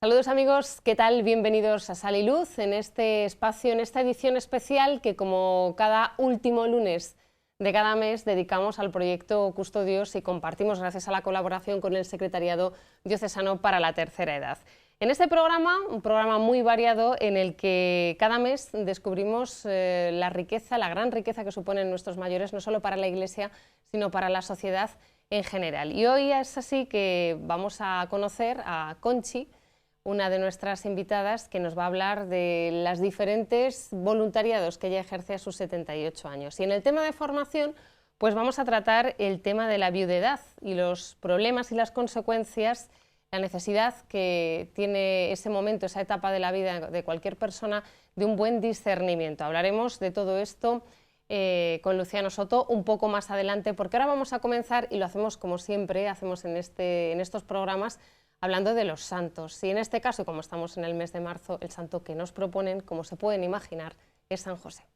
Saludos amigos, ¿qué tal? Bienvenidos a Sal y Luz en este espacio, en esta edición especial que como cada último lunes de cada mes dedicamos al proyecto Custodios y compartimos gracias a la colaboración con el Secretariado Diocesano para la Tercera Edad. En este programa, un programa muy variado en el que cada mes descubrimos la riqueza, la gran riqueza que suponen nuestros mayores, no solo para la Iglesia, sino para la sociedad en general. Y hoy es así que vamos a conocer a Conchi, una de nuestras invitadas, que nos va a hablar de los diferentes voluntariados que ella ejerce a sus 78 años. Y en el tema de formación, pues vamos a tratar el tema de la viudedad y los problemas y las consecuencias, la necesidad que tiene ese momento, esa etapa de la vida de cualquier persona, de un buen discernimiento. Hablaremos de todo esto con Luciano Soto un poco más adelante, porque ahora vamos a comenzar, y lo hacemos como siempre hacemos en estos programas, hablando de los santos. Y en este caso, como estamos en el mes de marzo, el santo que nos proponen, como se pueden imaginar, es San José.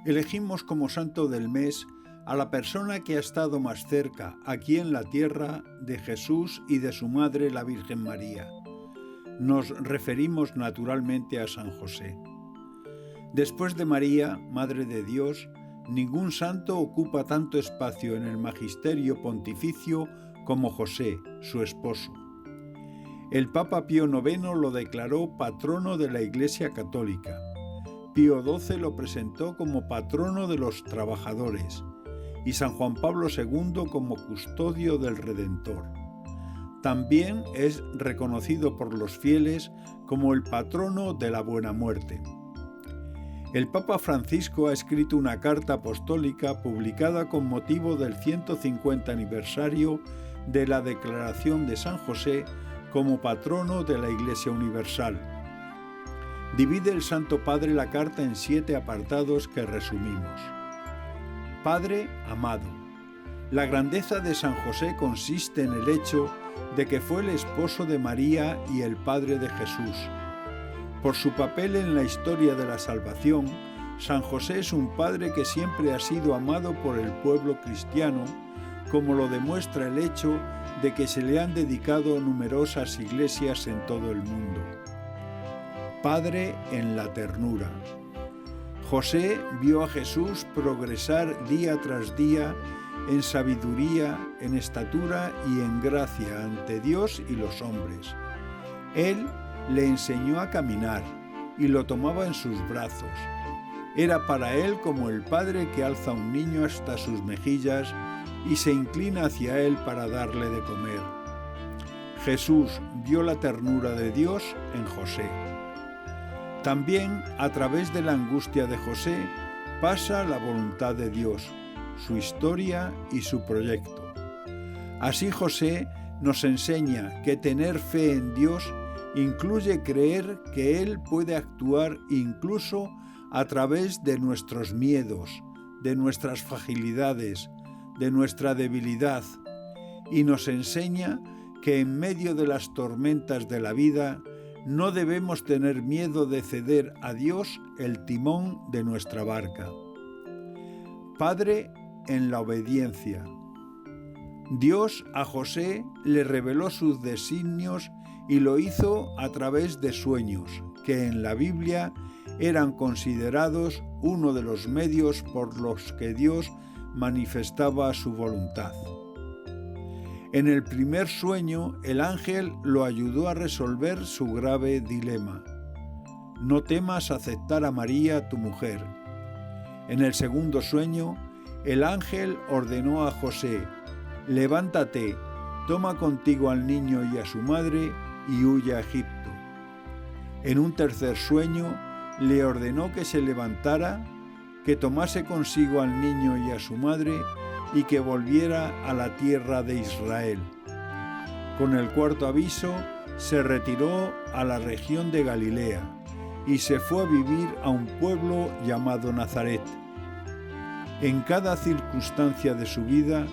Elegimos como santo del mes a la persona que ha estado más cerca, aquí en la tierra, de Jesús y de su madre, la Virgen María. Nos referimos naturalmente a San José. Después de María, Madre de Dios, ningún santo ocupa tanto espacio en el magisterio pontificio como José, su esposo. El Papa Pío IX lo declaró patrono de la Iglesia Católica. Pío XII lo presentó como patrono de los trabajadores y San Juan Pablo II como custodio del Redentor. También es reconocido por los fieles como el patrono de la buena muerte. El Papa Francisco ha escrito una carta apostólica publicada con motivo del 150 aniversario de la declaración de San José como patrono de la Iglesia Universal. Divide el Santo Padre la carta en 7 apartados que resumimos. Padre amado, la grandeza de San José consiste en el hecho de que fue el esposo de María y el padre de Jesús. Por su papel en la historia de la salvación, San José es un padre que siempre ha sido amado por el pueblo cristiano, como lo demuestra el hecho de que se le han dedicado numerosas iglesias en todo el mundo. Padre en la ternura. José vio a Jesús progresar día tras día en sabiduría, en estatura y en gracia ante Dios y los hombres. Él le enseñó a caminar y lo tomaba en sus brazos. Era para él como el padre que alza a un niño hasta sus mejillas y se inclina hacia él para darle de comer. Jesús vio la ternura de Dios en José. También, a través de la angustia de José, pasa la voluntad de Dios, su historia y su proyecto. Así José nos enseña que tener fe en Dios incluye creer que Él puede actuar incluso a través de nuestros miedos, de nuestras fragilidades, de nuestra debilidad, y nos enseña que en medio de las tormentas de la vida no debemos tener miedo de ceder a Dios el timón de nuestra barca. Padre en la obediencia. Dios a José le reveló sus designios y lo hizo a través de sueños, que en la Biblia eran considerados uno de los medios por los que Dios manifestaba su voluntad. En el primer sueño, el ángel lo ayudó a resolver su grave dilema. No temas aceptar a María, tu mujer. En el segundo sueño, el ángel ordenó a José: levántate, toma contigo al niño y a su madre y huye a Egipto. En un tercer sueño, le ordenó que se levantara, que tomase consigo al niño y a su madre y que volviera a la tierra de Israel. Con el cuarto aviso, se retiró a la región de Galilea y se fue a vivir a un pueblo llamado Nazaret. En cada circunstancia de su vida,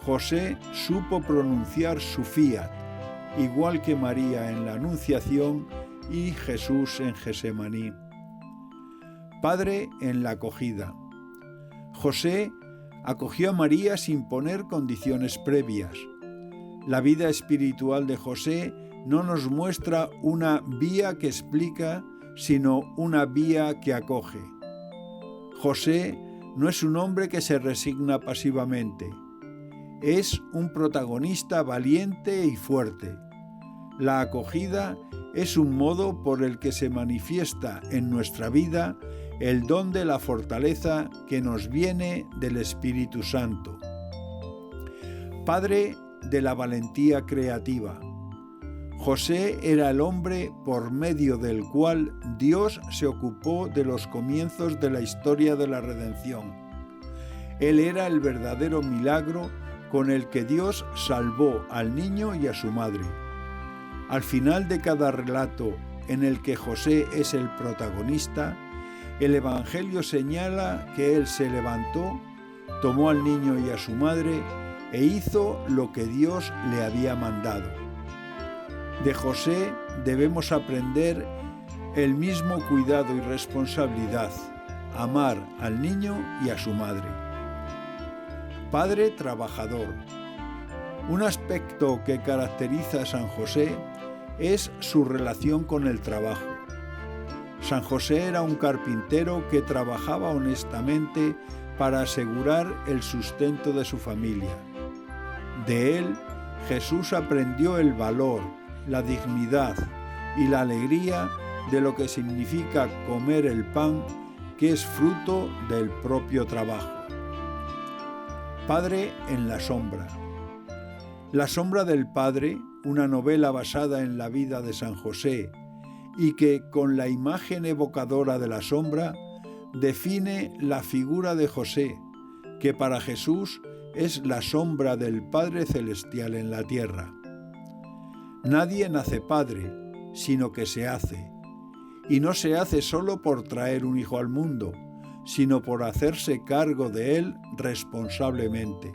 José supo pronunciar su fiat, igual que María en la Anunciación y Jesús en Gesemaní. Padre en la acogida. José acogió a María sin poner condiciones previas. La vida espiritual de José no nos muestra una vía que explica, sino una vía que acoge. José no es un hombre que se resigna pasivamente. Es un protagonista valiente y fuerte. La acogida es un modo por el que se manifiesta en nuestra vida el don de la fortaleza que nos viene del Espíritu Santo. Padre de la valentía creativa. José era el hombre por medio del cual Dios se ocupó de los comienzos de la historia de la redención. Él era el verdadero milagro con el que Dios salvó al niño y a su madre. Al final de cada relato en el que José es el protagonista, el Evangelio señala que él se levantó, tomó al niño y a su madre e hizo lo que Dios le había mandado. De José debemos aprender el mismo cuidado y responsabilidad, amar al niño y a su madre. Padre trabajador. Un aspecto que caracteriza a San José es su relación con el trabajo. San José era un carpintero que trabajaba honestamente para asegurar el sustento de su familia. De él, Jesús aprendió el valor, la dignidad y la alegría de lo que significa comer el pan, que es fruto del propio trabajo. Padre en la sombra. La sombra del Padre, una novela basada en la vida de San José y que, con la imagen evocadora de la sombra, define la figura de José, que para Jesús es la sombra del Padre Celestial en la tierra. Nadie nace padre, sino que se hace, y no se hace solo por traer un hijo al mundo, sino por hacerse cargo de él responsablemente.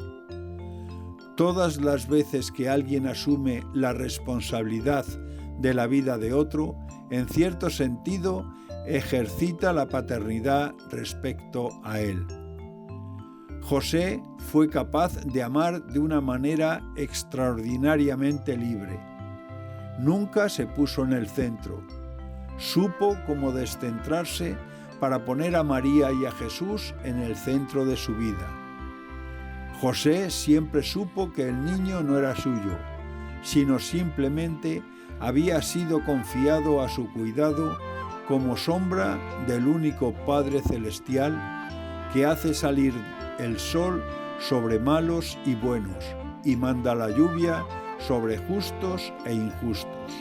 Todas las veces que alguien asume la responsabilidad de la vida de otro, en cierto sentido, ejercita la paternidad respecto a él. José fue capaz de amar de una manera extraordinariamente libre. Nunca se puso en el centro. Supo cómo descentrarse para poner a María y a Jesús en el centro de su vida. José siempre supo que el niño no era suyo, sino simplemente había sido confiado a su cuidado como sombra del único Padre Celestial que hace salir el sol sobre malos y buenos y manda la lluvia sobre justos e injustos.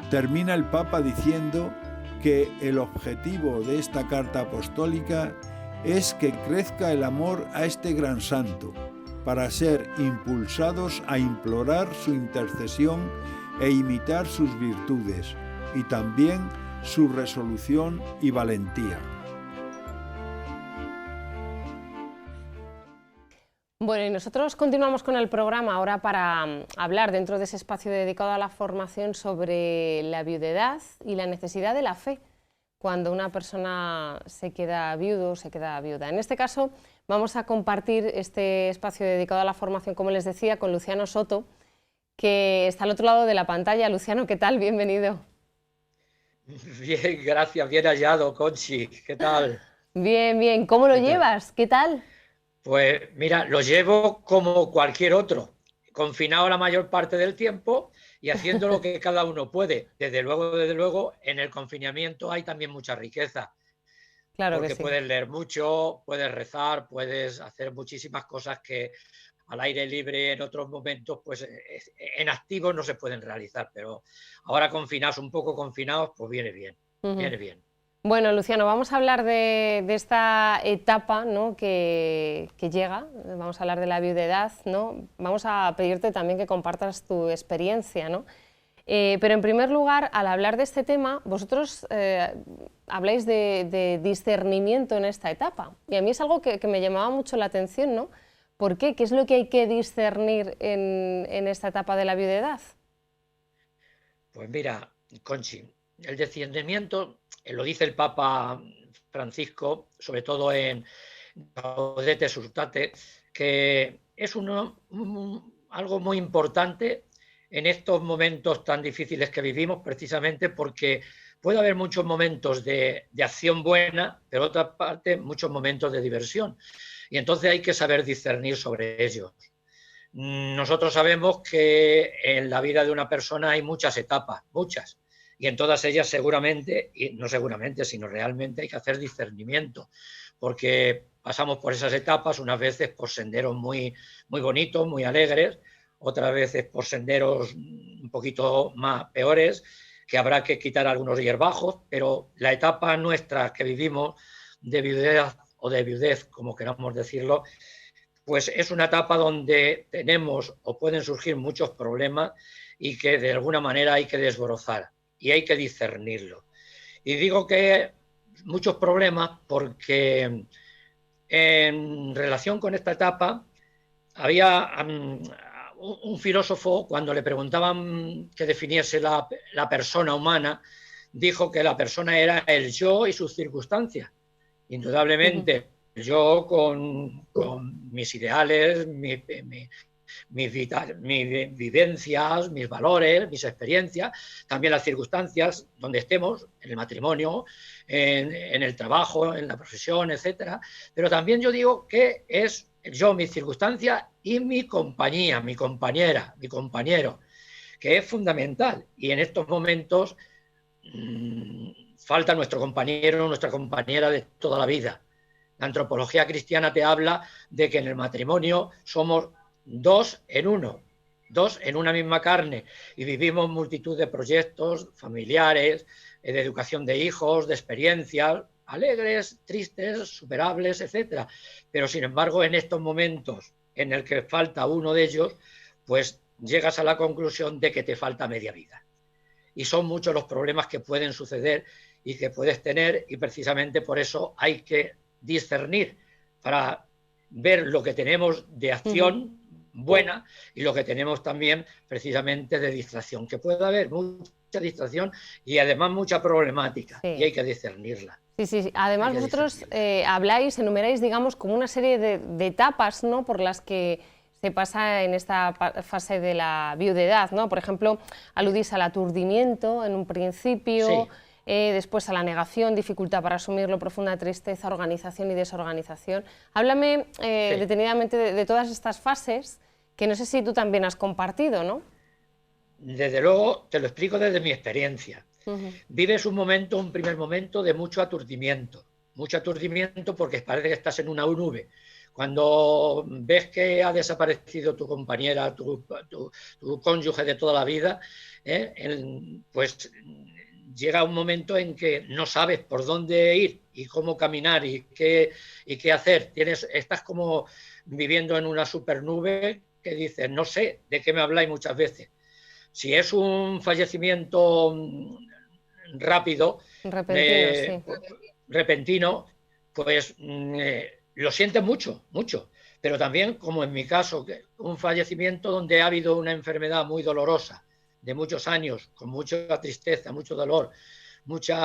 Termina el Papa diciendo que el objetivo de esta carta apostólica es que crezca el amor a este gran santo, para ser impulsados a implorar su intercesión e imitar sus virtudes, y también su resolución y valentía. Bueno, y nosotros continuamos con el programa ahora para hablar dentro de ese espacio dedicado a la formación sobre la viudedad y la necesidad de la fe cuando una persona se queda viudo o se queda viuda. En este caso vamos a compartir este espacio dedicado a la formación, como les decía, con Luciano Soto, que está al otro lado de la pantalla. Luciano, ¿qué tal? Bienvenido. Bien, gracias, bien hallado, Conchi. ¿Qué tal? Bien, bien. ¿Cómo lo llevas? ¿Qué tal? Pues mira, lo llevo como cualquier otro, confinado la mayor parte del tiempo y haciendo lo que cada uno puede. Desde luego, en el confinamiento hay también mucha riqueza. Claro porque que sí. Puedes leer mucho, puedes rezar, puedes hacer muchísimas cosas que al aire libre en otros momentos, pues en activo no se pueden realizar, pero ahora confinados, un poco confinados, pues viene bien, viene bien. Bueno, Luciano, vamos a hablar de esta etapa, ¿no?, que llega, vamos a hablar de la viudedad, ¿no? Vamos a pedirte también que compartas tu experiencia, ¿no? Pero en primer lugar, al hablar de este tema, vosotros habláis de discernimiento en esta etapa. Y a mí es algo que me llamaba mucho la atención, ¿no? ¿Por qué? ¿Qué es lo que hay que discernir en esta etapa de la viudedad? Pues mira, Conchi, el discernimiento, lo dice el Papa Francisco, sobre todo en Gaudete Suscitate, que es algo muy importante en estos momentos tan difíciles que vivimos, precisamente porque puede haber muchos momentos de acción buena, pero por otra parte muchos momentos de diversión. Y entonces hay que saber discernir sobre ellos. Nosotros sabemos que en la vida de una persona hay muchas etapas, muchas, y en todas ellas seguramente, y no seguramente, sino realmente hay que hacer discernimiento, porque pasamos por esas etapas unas veces por senderos muy, muy bonitos, muy alegres, otras veces por senderos un poquito más peores, que habrá que quitar algunos hierbajos, pero la etapa nuestra que vivimos de viudez o de viudez, como queramos decirlo, pues es una etapa donde tenemos o pueden surgir muchos problemas y que de alguna manera hay que desbrozar y hay que discernirlo. Y digo que muchos problemas porque en relación con esta etapa había un filósofo, cuando le preguntaban que definiese la persona humana, dijo que la persona era el yo y sus circunstancias. Indudablemente, yo con mis ideales, mis vivencias, mis valores, mis experiencias, también las circunstancias donde estemos, en el matrimonio, en el trabajo, en la profesión, etcétera. Pero también yo digo que es yo, mis circunstancias y mi compañía, mi compañera, mi compañero, que es fundamental. Y en estos momentos falta nuestro compañero, nuestra compañera de toda la vida. La antropología cristiana te habla de que en el matrimonio somos dos en uno, dos en una misma carne, y vivimos multitud de proyectos familiares, de educación de hijos, de experiencias, alegres, tristes, superables, etcétera. Pero sin embargo, en estos momentos en el que falta uno de ellos, pues llegas a la conclusión de que te falta media vida. Y son muchos los problemas que pueden suceder y que puedes tener, y precisamente por eso hay que discernir para ver lo que tenemos de acción buena y lo que tenemos también precisamente de distracción, que puede haber mucha distracción y además mucha problemática, y hay que discernirla. Sí. Además vosotros habláis, enumeráis, digamos, como una serie de etapas, ¿no?, por las que se pasa en esta fase de la viudedad, ¿no? Por ejemplo, aludís al aturdimiento en un principio, después a la negación, dificultad para asumirlo, profunda tristeza, organización y desorganización. Háblame detenidamente de todas estas fases, que no sé si tú también has compartido, ¿no? Desde luego, te lo explico desde mi experiencia. Vives un primer momento de mucho aturdimiento porque parece que estás en una nube. Cuando ves que ha desaparecido tu compañera, tu cónyuge de toda la vida, pues llega un momento en que no sabes por dónde ir y cómo caminar y qué hacer. Estás como viviendo en una supernube que dices, no sé de qué me habláis muchas veces. Si es un fallecimiento rápido, repentino, pues lo sientes mucho, pero también, como en mi caso, un fallecimiento donde ha habido una enfermedad muy dolorosa, de muchos años, con mucha tristeza, mucho dolor, mucho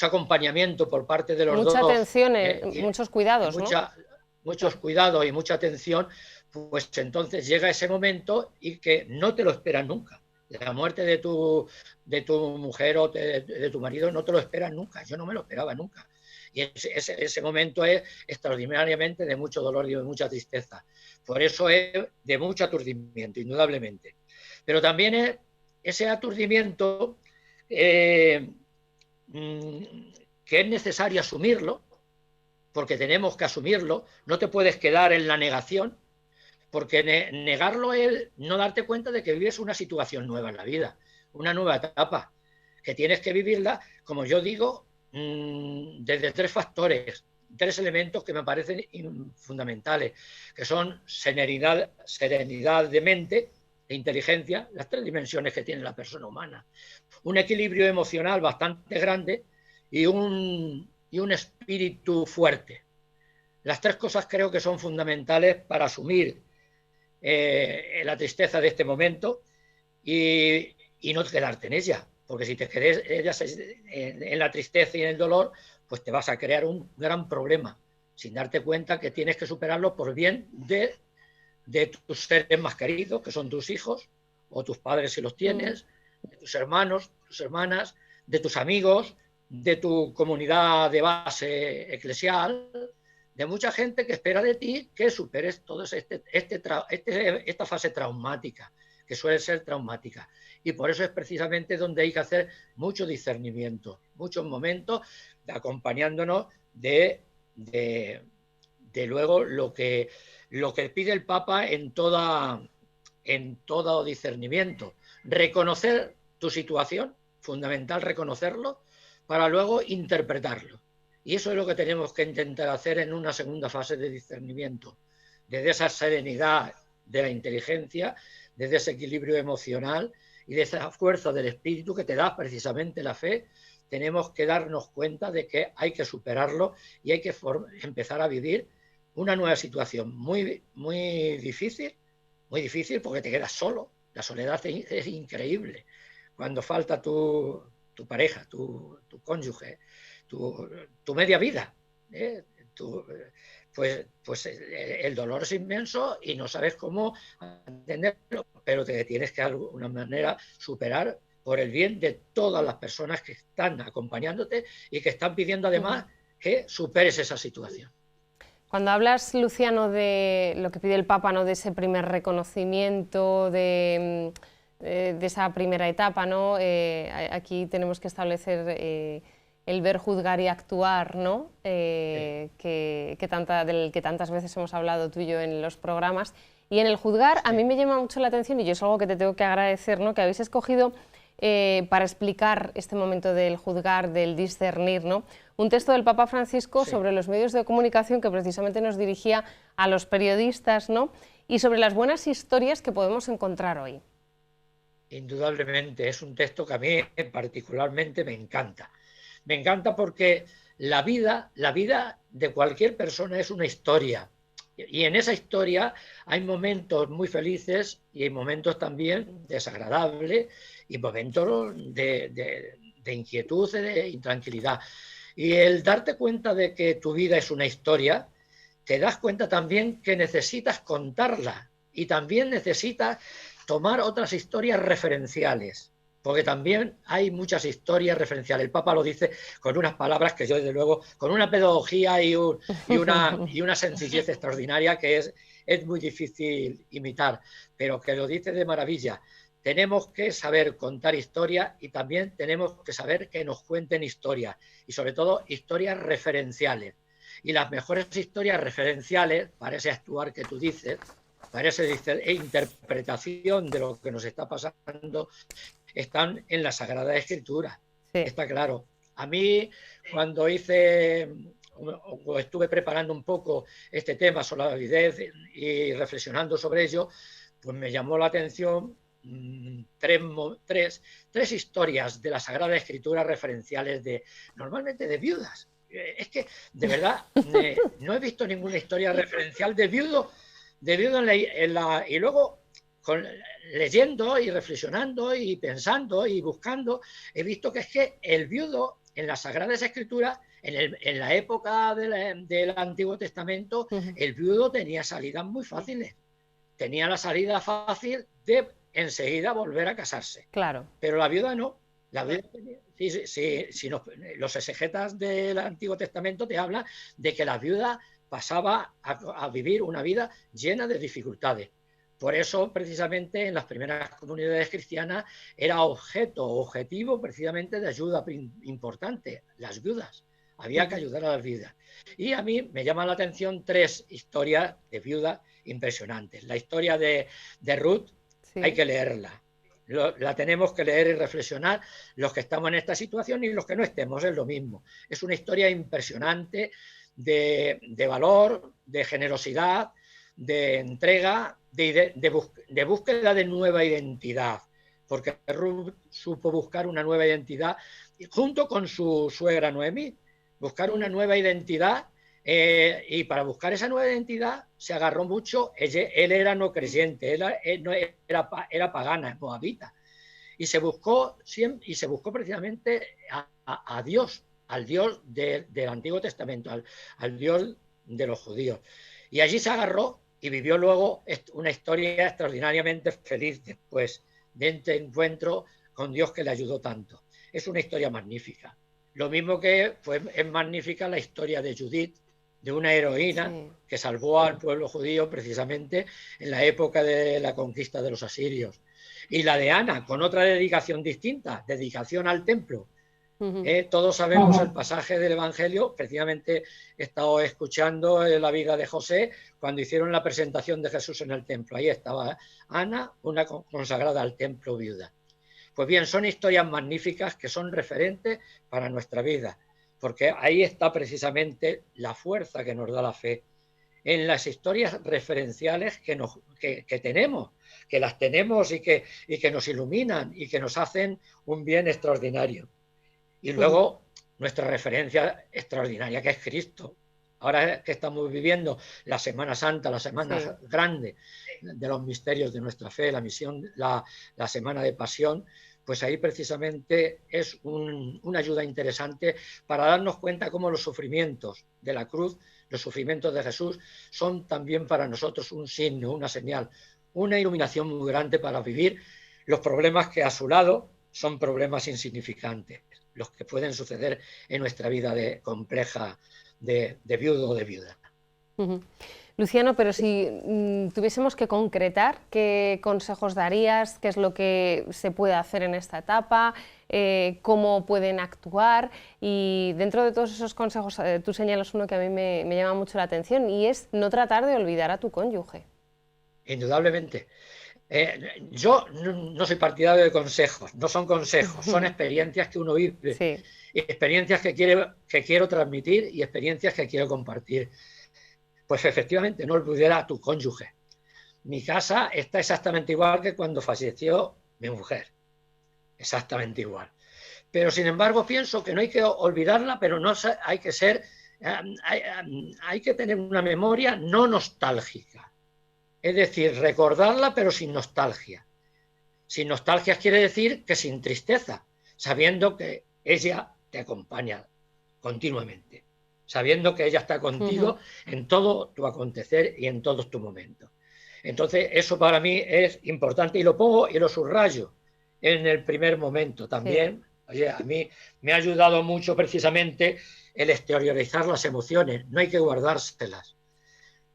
acompañamiento por parte de los dos. Mucha atención, muchos cuidados, ¿no? Muchos cuidados y mucha atención, pues entonces llega ese momento y que no te lo esperas nunca. La muerte de tu mujer o de tu marido no te lo esperas nunca. Yo no me lo esperaba nunca. Y ese momento es extraordinariamente de mucho dolor y de mucha tristeza. Por eso es de mucho aturdimiento, indudablemente. Pero también es ese aturdimiento que es necesario asumirlo, porque tenemos que asumirlo. No te puedes quedar en la negación, porque negarlo es no darte cuenta de que vives una situación nueva en la vida, una nueva etapa, que tienes que vivirla, como yo digo, desde tres factores, tres elementos que me parecen fundamentales, que son serenidad de mente, de inteligencia, las 3 dimensiones que tiene la persona humana. Un equilibrio emocional bastante grande y un espíritu fuerte. Las 3 cosas creo que son fundamentales para asumir la tristeza de este momento y no quedarte en ella, porque si te quedas en la tristeza y en el dolor, pues te vas a crear un gran problema, sin darte cuenta que tienes que superarlo por bien de tus seres más queridos, que son tus hijos, o tus padres si los tienes, de tus hermanos, tus hermanas, de tus amigos, de tu comunidad de base eclesial, de mucha gente que espera de ti que superes toda esta fase traumática, que suele ser traumática. Y por eso es precisamente donde hay que hacer mucho discernimiento, muchos momentos acompañándonos de luego lo que pide el Papa en todo discernimiento. Reconocer tu situación, fundamental reconocerlo, para luego interpretarlo. Y eso es lo que tenemos que intentar hacer en una segunda fase de discernimiento, desde esa serenidad de la inteligencia, desde ese equilibrio emocional y de esa fuerza del espíritu que te da precisamente la fe. Tenemos que darnos cuenta de que hay que superarlo y hay que empezar a vivir una nueva situación muy, muy difícil porque te quedas solo. La soledad es increíble. Cuando falta tu pareja, tu cónyuge, tu media vida, pues el dolor es inmenso y no sabes cómo entenderlo, pero te tienes que de alguna manera superar por el bien de todas las personas que están acompañándote y que están pidiendo además que superes esa situación. Cuando hablas, Luciano, de lo que pide el Papa, ¿no?, de ese primer reconocimiento, de esa primera etapa, ¿no? Aquí tenemos que establecer el ver, juzgar y actuar, ¿no? Del que tantas veces hemos hablado tú y yo en los programas. Y en el juzgar, a mí me llama mucho la atención, y yo es algo que te tengo que agradecer, ¿no?, que habéis escogido para explicar este momento del juzgar, del discernir, ¿no?, un texto del Papa Francisco sobre los medios de comunicación que precisamente nos dirigía a los periodistas, ¿no?, y sobre las buenas historias que podemos encontrar hoy. Indudablemente, es un texto que a mí particularmente me encanta. Me encanta porque la vida de cualquier persona es una historia. Y en esa historia hay momentos muy felices y hay momentos también desagradables y momentos de inquietud, de intranquilidad. Y el darte cuenta de que tu vida es una historia, te das cuenta también que necesitas contarla y también necesitas tomar otras historias referenciales, porque también hay muchas historias referenciales. El Papa lo dice con unas palabras que yo, desde luego, con una pedagogía y una sencillez extraordinaria que es muy difícil imitar, pero que lo dice de maravilla. Tenemos que saber contar historias y también tenemos que saber que nos cuenten historias, y sobre todo historias referenciales. Y las mejores historias referenciales para ese actuar que tú dices, para esa interpretación de lo que nos está pasando, están en la Sagrada Escritura. Sí. Está claro. A mí, cuando estuve preparando un poco este tema sobre la validez y reflexionando sobre ello, pues me llamó la atención tres historias de la Sagrada Escritura referenciales normalmente de viudas. Es que, de verdad, no he visto ninguna historia referencial de viudo y luego leyendo y reflexionando y pensando y buscando, he visto que es que el viudo en las Sagradas Escrituras, en la época del Antiguo Testamento, el viudo tenía salidas muy fáciles. Tenía la salida fácil de enseguida volver a casarse. Claro. Pero la viuda no. La viuda, los exegetas del Antiguo Testamento te hablan de que la viuda pasaba a vivir una vida llena de dificultades. Por eso, precisamente, en las primeras comunidades cristianas era objetivo precisamente de ayuda importante, las viudas. Había que ayudar a las viudas. Y a mí me llaman la atención 3 historias de viudas impresionantes. La historia de Ruth, sí, hay que leerla. La tenemos que leer y reflexionar los que estamos en esta situación y los que no estemos, es lo mismo. Es una historia impresionante de valor, de generosidad, de entrega, de búsqueda de nueva identidad, porque Ruth supo buscar una nueva identidad junto con su suegra Noemí, buscar una nueva identidad, y para buscar esa nueva identidad se agarró mucho, él era no creyente, era pagana, moabita, y se buscó precisamente a Dios, al Dios del Antiguo Testamento, al Dios de los judíos. Y allí se agarró y vivió luego una historia extraordinariamente feliz después de este encuentro con Dios que le ayudó tanto. Es una historia magnífica. Lo mismo que es magnífica la historia de Judith, de una heroína que salvó al pueblo judío precisamente en la época de la conquista de los asirios. Y la de Ana, con otra dedicación distinta, dedicación al templo. Todos sabemos el pasaje del Evangelio, precisamente he estado escuchando la vida de José cuando hicieron la presentación de Jesús en el templo. Ahí estaba Ana, una consagrada al templo, viuda. Pues bien, son historias magníficas que son referentes para nuestra vida, porque ahí está precisamente la fuerza que nos da la fe, en las historias referenciales que tenemos, que las tenemos y que nos iluminan y que nos hacen un bien extraordinario. Y luego nuestra referencia extraordinaria, que es Cristo. Ahora que estamos viviendo la Semana Santa, la Semana Grande de los misterios de nuestra fe, la misión, la Semana de Pasión, pues ahí precisamente es una ayuda interesante para darnos cuenta cómo los sufrimientos de la cruz, los sufrimientos de Jesús, son también para nosotros un signo, una señal, una iluminación muy grande para vivir los problemas que a su lado son problemas insignificantes, los que pueden suceder en nuestra vida compleja de viudo o de viuda. Luciano, pero si tuviésemos que concretar, ¿qué consejos darías? ¿Qué es lo que se puede hacer en esta etapa? ¿Cómo pueden actuar? Y dentro de todos esos consejos, tú señalas uno que a mí me llama mucho la atención, y es no tratar de olvidar a tu cónyuge. Indudablemente. Yo no soy partidario de consejos, no son consejos, son experiencias que uno vive, experiencias que quiero transmitir y experiencias que quiero compartir. Pues efectivamente, no olvidar a tu cónyuge. Mi casa está exactamente igual que cuando falleció mi mujer, exactamente igual. Pero sin embargo pienso que no hay que olvidarla, pero no hay que ser, hay que tener una memoria no nostálgica. Es decir, recordarla pero sin nostalgia. Sin nostalgia quiere decir que sin tristeza, sabiendo que ella te acompaña continuamente, sabiendo que ella está contigo en todo tu acontecer y en todos tus momentos. Entonces eso para mí es importante y lo pongo y lo subrayo en el primer momento también. Oye, a mí me ha ayudado mucho precisamente el exteriorizar las emociones, no hay que guardárselas.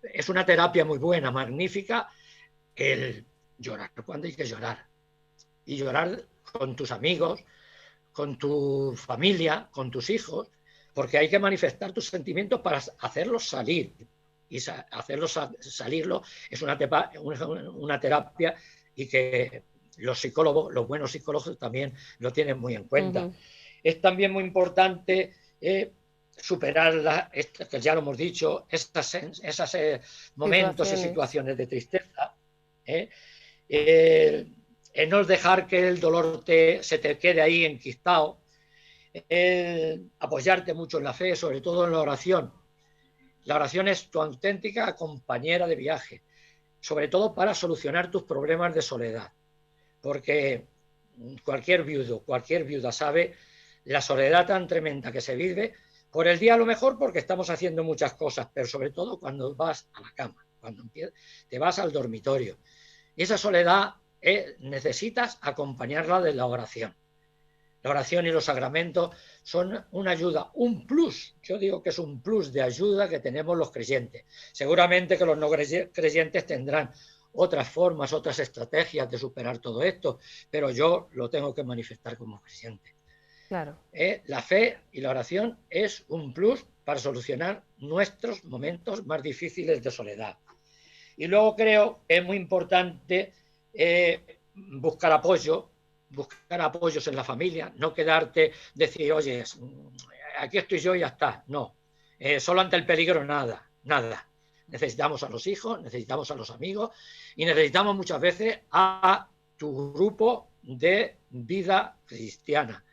Es una terapia muy buena, magnífica, el llorar cuando hay que llorar. Y llorar con tus amigos, con tu familia, con tus hijos, porque hay que manifestar tus sentimientos para hacerlos salir. Y hacerlos salirlo es una terapia y que los psicólogos, los buenos psicólogos también lo tienen muy en cuenta. Es también muy importante superar, que ya lo hemos dicho, esos momentos y situaciones de tristeza. No dejar que el dolor se te quede ahí enquistado. Apoyarte mucho en la fe, sobre todo en la oración. La oración es tu auténtica compañera de viaje, sobre todo para solucionar tus problemas de soledad, porque cualquier viudo, cualquier viuda sabe la soledad tan tremenda que se vive por el día, a lo mejor porque estamos haciendo muchas cosas, pero sobre todo cuando vas a la cama, cuando te vas al dormitorio. Y esa soledad necesitas acompañarla de la oración. La oración y los sacramentos son una ayuda, un plus. Yo digo que es un plus de ayuda que tenemos los creyentes. Seguramente que los no creyentes tendrán otras formas, otras estrategias de superar todo esto, pero yo lo tengo que manifestar como creyente. Claro. La fe y la oración es un plus para solucionar nuestros momentos más difíciles de soledad. Y luego creo que es muy importante buscar apoyos en la familia, no quedarte, decir, oye, aquí estoy yo y ya está. No, solo ante el peligro nada. necesitamos a los hijos, necesitamos a los amigos y necesitamos muchas veces a tu grupo de vida cristiana,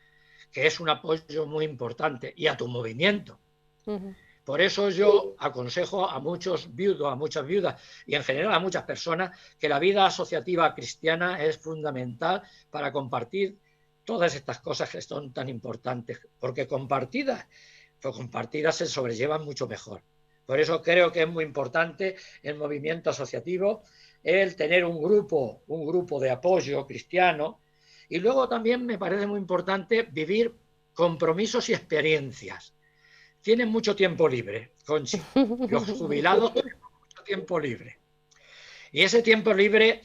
que es un apoyo muy importante, y a tu movimiento. Por eso yo aconsejo a muchos viudos, a muchas viudas y en general a muchas personas que la vida asociativa cristiana es fundamental para compartir todas estas cosas que son tan importantes, porque compartidas se sobrellevan mucho mejor. Por eso creo que es muy importante el movimiento asociativo, el tener un grupo de apoyo cristiano, y luego también me parece muy importante vivir compromisos y experiencias. Tienen mucho tiempo libre, Conchi. Los jubilados tenemos mucho tiempo libre. Y ese tiempo libre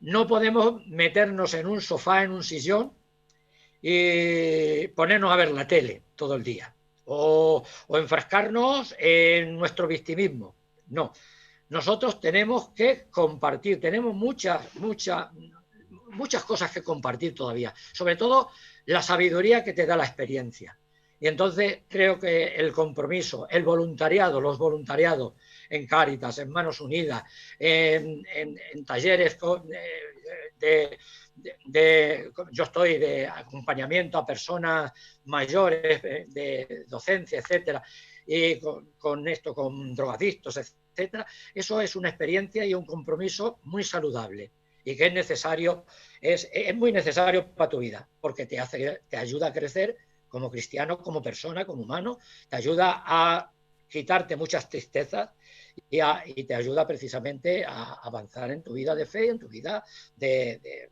no podemos meternos en un sofá, en un sillón y ponernos a ver la tele todo el día. O enfrascarnos en nuestro victimismo. No. Nosotros tenemos que compartir. Tenemos muchas cosas que compartir todavía. Sobre todo la sabiduría que te da la experiencia. Y entonces creo que el compromiso, el voluntariado, los voluntariados en Cáritas, en Manos Unidas, en talleres yo estoy de acompañamiento a personas mayores, de docencia, etcétera, y con drogadictos, etcétera. Eso es una experiencia y un compromiso muy saludable y que es necesario, es muy necesario para tu vida, porque te ayuda a crecer como cristiano, como persona, como humano, te ayuda a quitarte muchas tristezas y te ayuda precisamente a avanzar en tu vida de fe, en tu vida de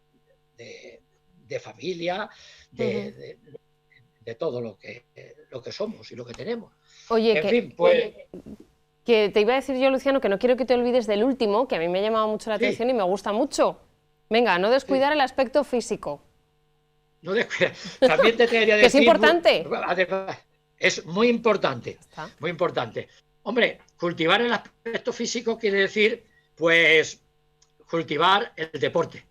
familia, de todo lo que somos y lo que tenemos. Oye, en fin, pues... que te iba a decir yo, Luciano, que no quiero que te olvides del último, que a mí me ha llamado mucho la atención y me gusta mucho. Venga, no descuidar el aspecto físico. No descuidar. También te quería decir... ¿Que es importante? Además, es muy importante, muy importante. Hombre, cultivar el aspecto físico quiere decir, pues, cultivar el deporte,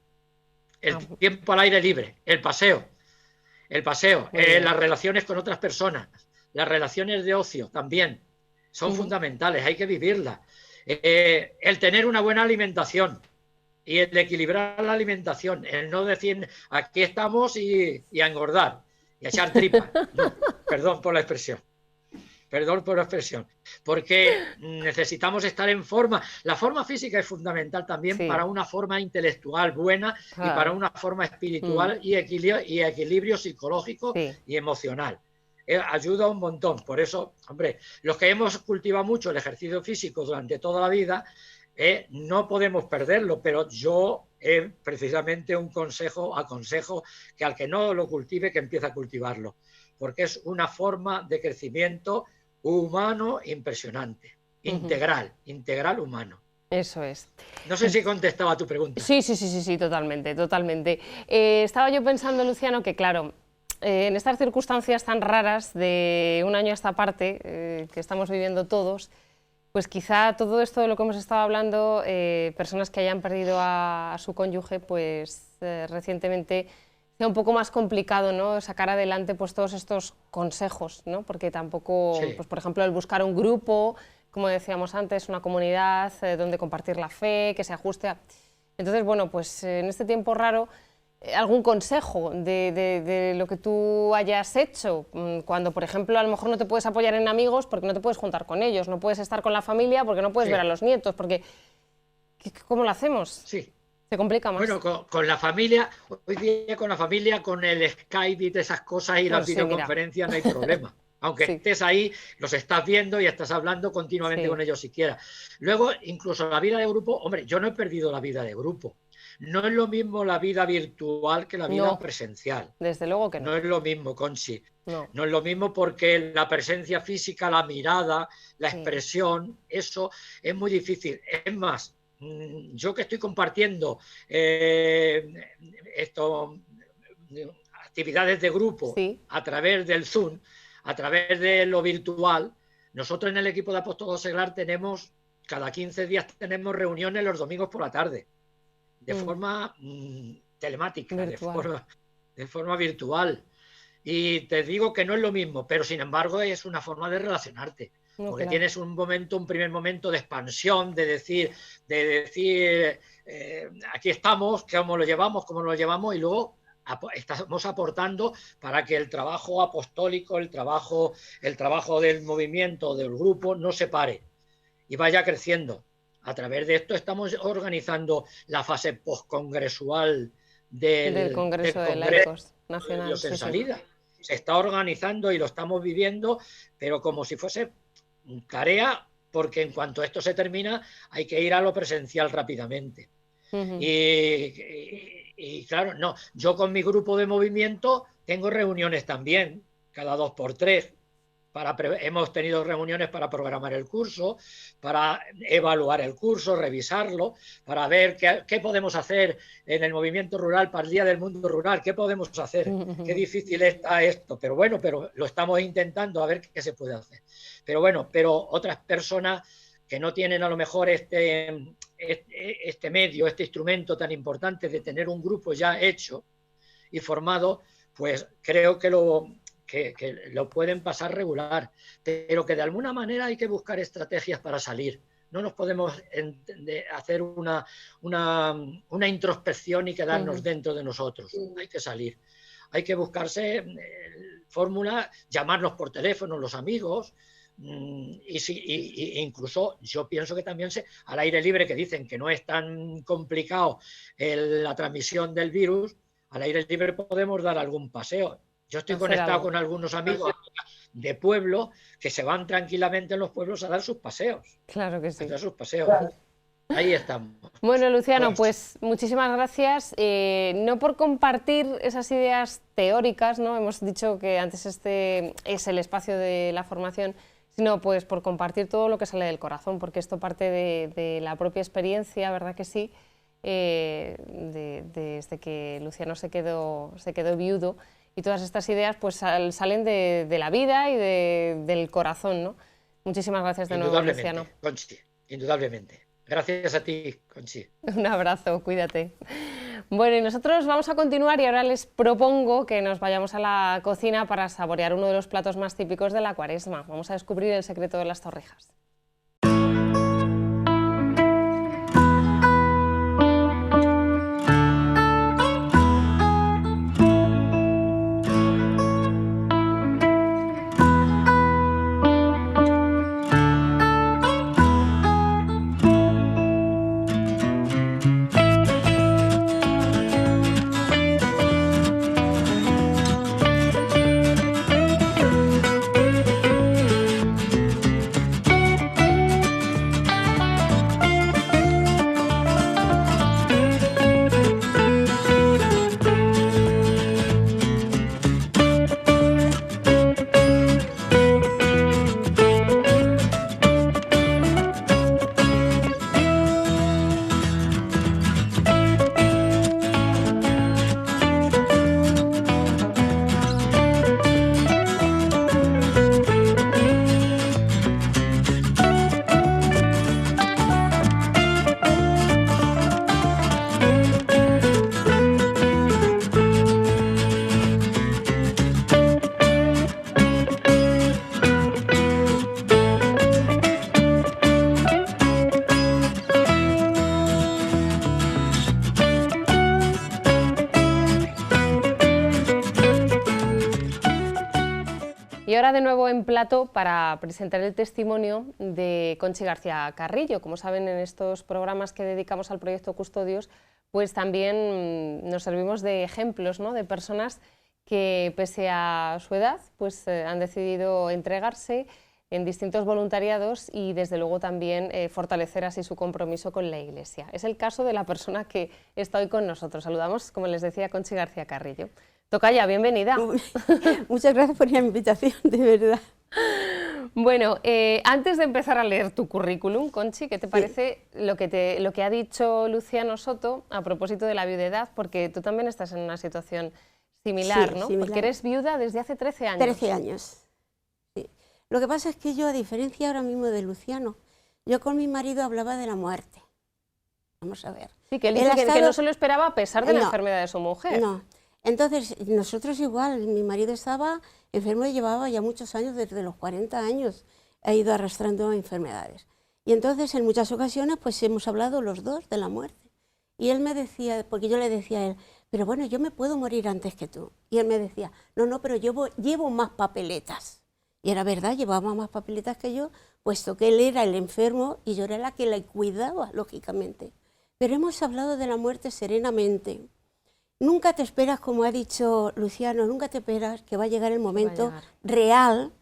el tiempo al aire libre, el paseo, las relaciones con otras personas, las relaciones de ocio también son fundamentales, hay que vivirlas. El tener una buena alimentación y el equilibrar la alimentación, el no decir aquí estamos y a engordar y a echar tripas. No, perdón por la expresión. Porque necesitamos estar en forma. La forma física es fundamental también para una forma intelectual buena y para una forma espiritual y equilibrio psicológico y emocional. Ayuda un montón. Por eso, hombre, los que hemos cultivado mucho el ejercicio físico durante toda la vida, no podemos perderlo, pero yo precisamente aconsejo que al que no lo cultive, que empiece a cultivarlo, porque es una forma de crecimiento humano impresionante, integral humano. Eso es. No sé si contestaba a tu pregunta. Sí, totalmente. Estaba yo pensando, Luciano, que claro, en estas circunstancias tan raras de un año a esta parte que estamos viviendo todos, pues quizá todo esto de lo que hemos estado hablando, personas que hayan perdido a su cónyuge, pues recientemente sea un poco más complicado, ¿no?, sacar adelante pues todos estos consejos, ¿no?, porque tampoco, pues por ejemplo, el buscar un grupo, como decíamos antes, una comunidad donde compartir la fe, que se ajuste a... Entonces, bueno, pues en este tiempo raro, algún consejo de lo que tú hayas hecho, cuando, por ejemplo, a lo mejor no te puedes apoyar en amigos porque no te puedes juntar con ellos, no puedes estar con la familia porque no puedes ver a los nietos, porque ¿cómo lo hacemos? Sí. Se complica más. Bueno, con la familia, hoy día con la familia, con el Skype y esas cosas y las videoconferencias no hay problema. Aunque estés ahí, los estás viendo y estás hablando continuamente con ellos si quieras. Luego, incluso la vida de grupo, hombre, yo no he perdido la vida de grupo. No es lo mismo la vida virtual que la vida presencial. Desde luego que no. No es lo mismo, Conchi. No es lo mismo porque la presencia física, la mirada, la expresión, eso es muy difícil. Es más, yo que estoy compartiendo actividades de grupo a través del Zoom, a través de lo virtual, nosotros en el equipo de Apóstolos Seglar tenemos, cada 15 días tenemos reuniones los domingos por la tarde, de forma telemática, de forma virtual. Y te digo que no es lo mismo, pero sin embargo es una forma de relacionarte. porque tienes un primer momento de expansión, de decir aquí estamos, cómo lo llevamos, y luego estamos aportando para que el trabajo apostólico, el trabajo del movimiento, del grupo, no se pare y vaya creciendo. A través de esto estamos organizando la fase postcongresual del Congreso de Laicos Nacional. En salida. Se está organizando y lo estamos viviendo, pero como si fuese tarea, porque en cuanto esto se termina hay que ir a lo presencial rápidamente. Y claro, no, yo con mi grupo de movimiento tengo reuniones también, cada 2 por 3. Hemos tenido reuniones para programar el curso, para evaluar el curso, revisarlo, para ver qué podemos hacer en el movimiento rural para el Día del Mundo Rural, qué podemos hacer, qué difícil está esto, pero bueno, pero lo estamos intentando a ver qué se puede hacer. Pero bueno, otras personas que no tienen a lo mejor este medio, este instrumento tan importante de tener un grupo ya hecho y formado, pues creo que lo pueden pasar regular, pero que de alguna manera hay que buscar estrategias para salir. No nos podemos hacer una introspección y quedarnos dentro de nosotros. Hay que salir. Hay que buscarse fórmulas, llamarnos por teléfono los amigos, y incluso yo pienso que también al aire libre, que dicen que no es tan complicado la transmisión del virus, al aire libre podemos dar algún paseo. Yo estoy conectado con algunos amigos de pueblo que se van tranquilamente en los pueblos a dar sus paseos. Claro que sí. A dar sus paseos. Ahí estamos. Bueno, Luciano, pues muchísimas gracias. No por compartir esas ideas teóricas, ¿no? Hemos dicho que antes este es el espacio de la formación, sino pues por compartir todo lo que sale del corazón, porque esto parte de la propia experiencia, ¿verdad que sí? Desde que Luciano se quedó viudo. Y todas estas ideas pues salen de la vida y del corazón, ¿no? Muchísimas gracias de nuevo, Luciano. Conchi, indudablemente. Gracias a ti, Conchi. Un abrazo, cuídate. Bueno, y nosotros vamos a continuar y ahora les propongo que nos vayamos a la cocina para saborear uno de los platos más típicos de la Cuaresma. Vamos a descubrir el secreto de las torrijas. Y ahora de nuevo en plato para presentar el testimonio de Conchi García Carrillo. Como saben, en estos programas que dedicamos al proyecto Custodios, pues también nos servimos de ejemplos, ¿no? De personas que pese a su edad pues han decidido entregarse en distintos voluntariados y desde luego también fortalecer así su compromiso con la Iglesia. Es el caso de la persona que está hoy con nosotros. Saludamos, como les decía, a Conchi García Carrillo. Tocaya, bienvenida. Muchas gracias por la invitación, de verdad. Bueno, antes de empezar a leer tu currículum, Conchi, ¿qué te parece lo que ha dicho Luciano Soto a propósito de la viudedad? Porque tú también estás en una situación similar, ¿no? Similar. Porque eres viuda desde hace 13 años. 13 años, sí. Lo que pasa es que yo, a diferencia ahora mismo de Luciano, yo con mi marido hablaba de la muerte. Vamos a ver. Sí, que él dice que no se lo esperaba a pesar de la enfermedad de su mujer. No. Entonces, nosotros igual, mi marido estaba enfermo y llevaba ya muchos años, desde los 40 años. ha ido arrastrando enfermedades. Y entonces en muchas ocasiones pues hemos hablado los dos de la muerte. Y él me decía, porque yo le decía a él, pero bueno, yo me puedo morir antes que tú. Y él me decía, no, no, pero llevo más papeletas. Y era verdad, llevaba más papeletas que yo, puesto que él era el enfermo y yo era la que le cuidaba, lógicamente. Pero hemos hablado de la muerte serenamente. Nunca te esperas, como ha dicho Luciano, nunca te esperas que va a llegar el momento real,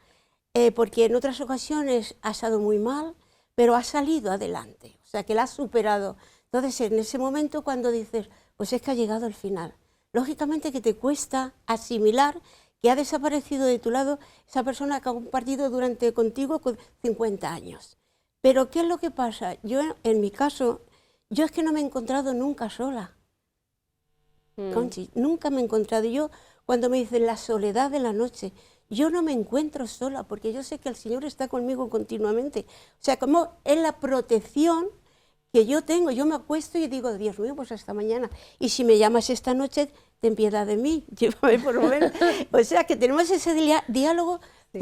porque en otras ocasiones ha estado muy mal, pero ha salido adelante, o sea que la has superado. Entonces en ese momento cuando dices, pues es que ha llegado el final, lógicamente que te cuesta asimilar que ha desaparecido de tu lado esa persona que ha compartido contigo 50 años. Pero ¿qué es lo que pasa? Yo, en mi caso, yo es que no me he encontrado nunca sola. Conchi, nunca me he encontrado. Yo, cuando me dicen la soledad de la noche, yo no me encuentro sola, porque yo sé que el Señor está conmigo continuamente. O sea, como es la protección que yo tengo. Yo me acuesto y digo, Dios mío, pues hasta mañana. Y si me llamas esta noche, ten piedad de mí, llévame por lo menos. O sea, que tenemos ese diálogo, sí.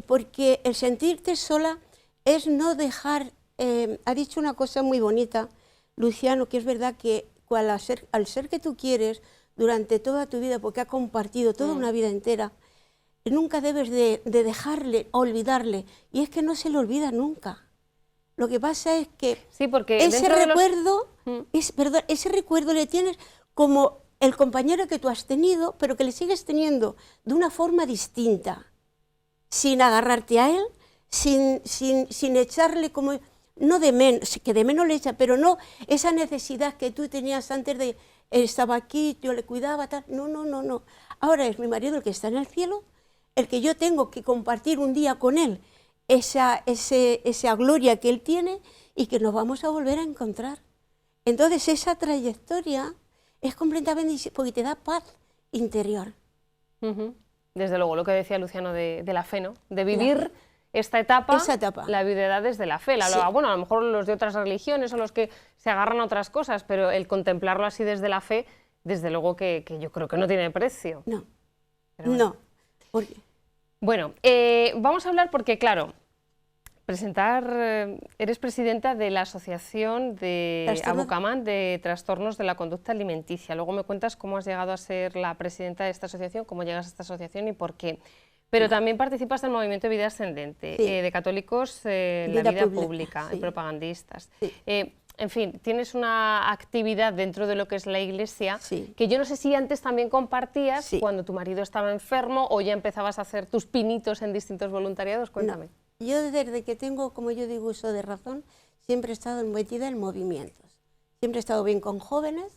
porque el sentirte sola es no dejar... ha dicho una cosa muy bonita, Luciano, que es verdad que al ser que tú quieres durante toda tu vida, porque ha compartido toda una vida entera, nunca debes de dejarle, olvidarle, y es que no se le olvida nunca. Lo que pasa es que sí, porque ese recuerdo le tienes como el compañero que tú has tenido, pero que le sigues teniendo de una forma distinta, sin agarrarte a él, sin echarle como... No de menos, que de menos le echa, pero no esa necesidad que tú tenías antes de, estaba aquí, yo le cuidaba, tal. No, no, no, no. Ahora es mi marido el que está en el cielo, el que yo tengo que compartir un día con él, esa gloria que él tiene y que nos vamos a volver a encontrar. Entonces esa trayectoria es completamente, porque te da paz interior. Desde luego, lo que decía Luciano de la fe, ¿no? De vivir... Esa etapa, la viudedad desde la fe. Sí. Bueno, a lo mejor los de otras religiones o los que se agarran a otras cosas, pero el contemplarlo así desde la fe, desde luego que yo creo que no tiene precio. No, bueno. No. ¿Por qué? Bueno, vamos a hablar porque, claro, eres presidenta de la Asociación de Abucamán de Trastornos de la Conducta Alimenticia. Luego me cuentas cómo has llegado a ser la presidenta de esta asociación, cómo llegas a esta asociación y por qué. Pero también participas del movimiento de Vida Ascendente, sí. De católicos en la vida pública, sí. Y propagandistas. Sí. En fin, tienes una actividad dentro de lo que es la Iglesia, sí. Que yo no sé si antes también compartías, sí. Cuando tu marido estaba enfermo o ya empezabas a hacer tus pinitos en distintos voluntariados. Cuéntame. No. Yo desde que tengo, como yo digo, uso de razón, siempre he estado metida en movimientos. Siempre he estado bien con jóvenes,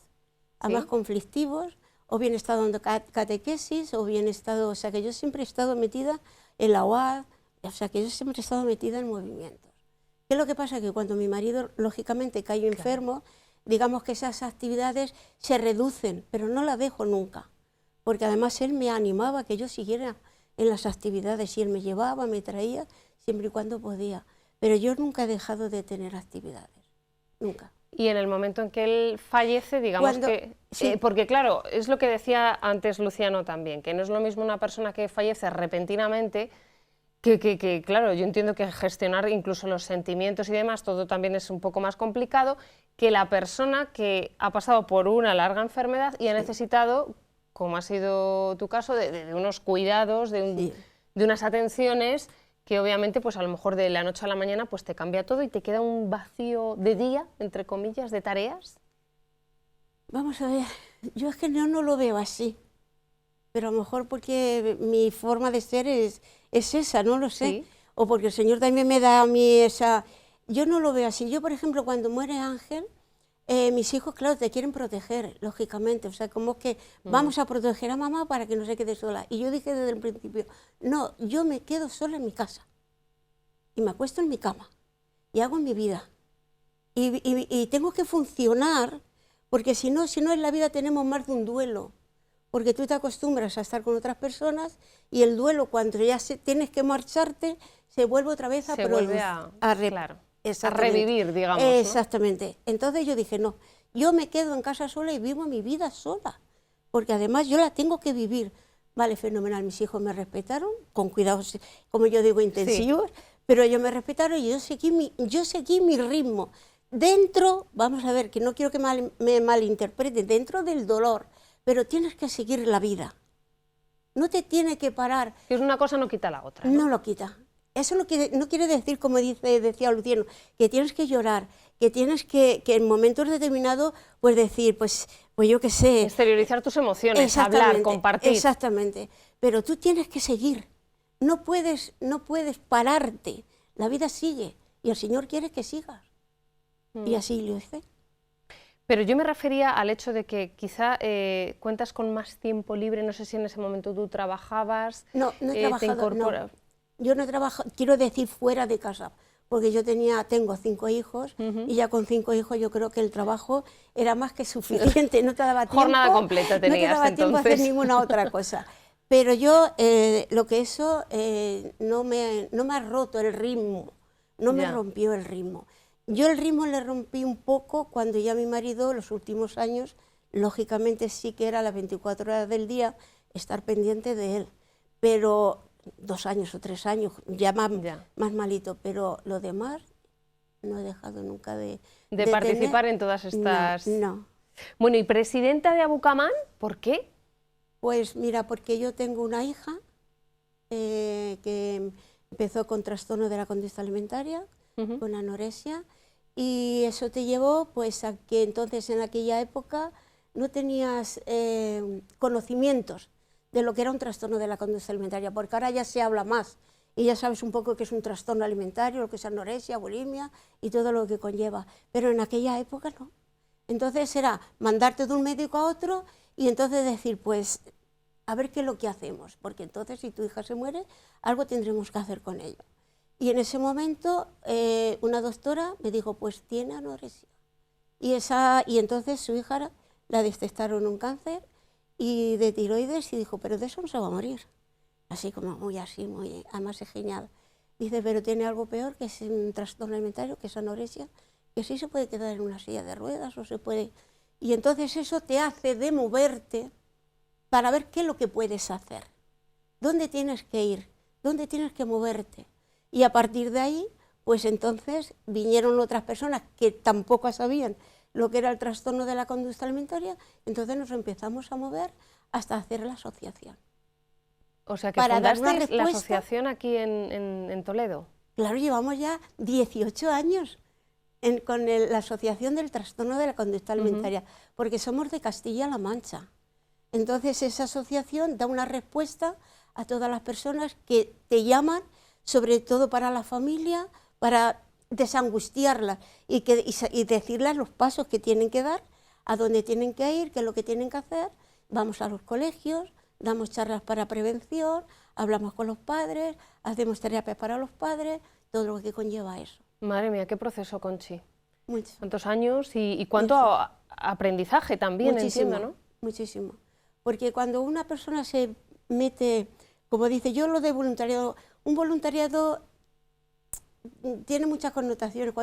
además, ¿sí? Conflictivos, o bien he estado dando catequesis, o bien he estado... O sea, que yo siempre he estado metida en la UAD, o sea, que yo siempre he estado metida en movimientos. ¿Qué es lo que pasa? Que cuando mi marido, lógicamente, cayó enfermo, digamos que esas actividades se reducen, pero no las dejo nunca, porque además él me animaba a que yo siguiera en las actividades, y él me llevaba, me traía, siempre y cuando podía. Pero yo nunca he dejado de tener actividades, nunca. Y en el momento en que él fallece, digamos que... Sí. Porque claro, es lo que decía antes Luciano también, que no es lo mismo una persona que fallece repentinamente, que claro, yo entiendo que gestionar incluso los sentimientos y demás, todo también es un poco más complicado, que la persona que ha pasado por una larga enfermedad y ha necesitado, como ha sido tu caso, de unos cuidados, de unas atenciones... que obviamente pues a lo mejor de la noche a la mañana pues te cambia todo y te queda un vacío de día, entre comillas, de tareas. Vamos a ver, yo es que no lo veo así, pero a lo mejor porque mi forma de ser es esa, no lo sé, ¿sí? O porque el Señor también me da a mí esa... Yo no lo veo así. Yo, por ejemplo, cuando muere Ángel, mis hijos, claro, te quieren proteger, lógicamente, o sea, como que vamos a proteger a mamá para que no se quede sola. Y yo dije desde el principio, no, yo me quedo sola en mi casa y me acuesto en mi cama y hago mi vida. Y tengo que funcionar, porque si no en la vida tenemos más de un duelo, porque tú te acostumbras a estar con otras personas y el duelo, cuando ya tienes que marcharte, se vuelve otra vez a revivir, digamos. Exactamente. ¿No? Entonces yo dije, no, yo me quedo en casa sola y vivo mi vida sola, porque además yo la tengo que vivir. Vale, fenomenal, mis hijos me respetaron, con cuidados, como yo digo, intensivos, sí. pero ellos me respetaron y yo seguí mi ritmo. Dentro, vamos a ver, que no quiero que me malinterpreten, dentro del dolor, pero tienes que seguir la vida. No te tiene que parar. Que es una cosa no quita la otra, No lo quita. Eso no quiere decir, como decía Luciano, que tienes que llorar, que tienes que en momentos determinados, pues decir, pues yo qué sé. Exteriorizar tus emociones, hablar, compartir. Exactamente. Pero tú tienes que seguir. No puedes pararte. La vida sigue y el Señor quiere que sigas. Y así lo hice. Pero yo me refería al hecho de que quizá cuentas con más tiempo libre, no sé si en ese momento tú trabajabas. No he trabajado, no. Yo no he trabajado, quiero decir fuera de casa, porque yo tengo 5 hijos y ya con 5 hijos yo creo que el trabajo era más que suficiente, no te daba tiempo. Jornada completa tenías, no te daba tiempo a hacer ninguna otra cosa. Pero yo, lo que eso no me ha roto el ritmo, no me rompió el ritmo. Yo el ritmo le rompí un poco cuando ya mi marido, los últimos años, lógicamente sí que era las 24 horas del día estar pendiente de él, pero 2 años o 3 años, ya más malito, pero lo demás no he dejado nunca de participar tener. En todas estas... No. Bueno, ¿y presidenta de Abucamán? ¿Por qué? Pues mira, porque yo tengo una hija que empezó con trastorno de la conducta alimentaria, con anorexia, y eso te llevó pues a que entonces en aquella época no tenías conocimientos de lo que era un trastorno de la conducta alimentaria, porque ahora ya se habla más y ya sabes un poco qué es un trastorno alimentario, lo que es anorexia, bulimia y todo lo que conlleva, pero en aquella época no. Entonces era mandarte de un médico a otro y entonces decir, pues, a ver qué es lo que hacemos, porque entonces si tu hija se muere, algo tendremos que hacer con ello. Y en ese momento una doctora me dijo, pues tiene anorexia. Y entonces su hija la detectaron un cáncer y de tiroides y dijo, pero de eso no se va a morir. Así como muy, además es genial. Dice, pero tiene algo peor, que es un trastorno alimentario, que es anorexia, que sí se puede quedar en una silla de ruedas o se puede... Y entonces eso te hace de moverte para ver qué es lo que puedes hacer, dónde tienes que ir, dónde tienes que moverte. Y a partir de ahí, pues entonces vinieron otras personas que tampoco sabían lo que era el trastorno de la conducta alimentaria, entonces nos empezamos a mover hasta hacer la asociación. O sea, que fundasteis la asociación aquí en Toledo. Claro, llevamos ya 18 años con la asociación del trastorno de la conducta alimentaria, porque somos de Castilla-La Mancha. Entonces esa asociación da una respuesta a todas las personas que te llaman, sobre todo para la familia, para desangustiarlas y decirles los pasos que tienen que dar, a dónde tienen que ir, qué es lo que tienen que hacer. Vamos a los colegios, damos charlas para prevención, hablamos con los padres, hacemos terapias para los padres, todo lo que conlleva eso. Madre mía, qué proceso, Conchi. Mucho. ¿Cuántos años y cuánto aprendizaje también, muchísimo, entiendo, ¿no? Muchísimo. Porque cuando una persona se mete, como dice yo, lo de voluntariado, un voluntariado tiene muchas connotaciones.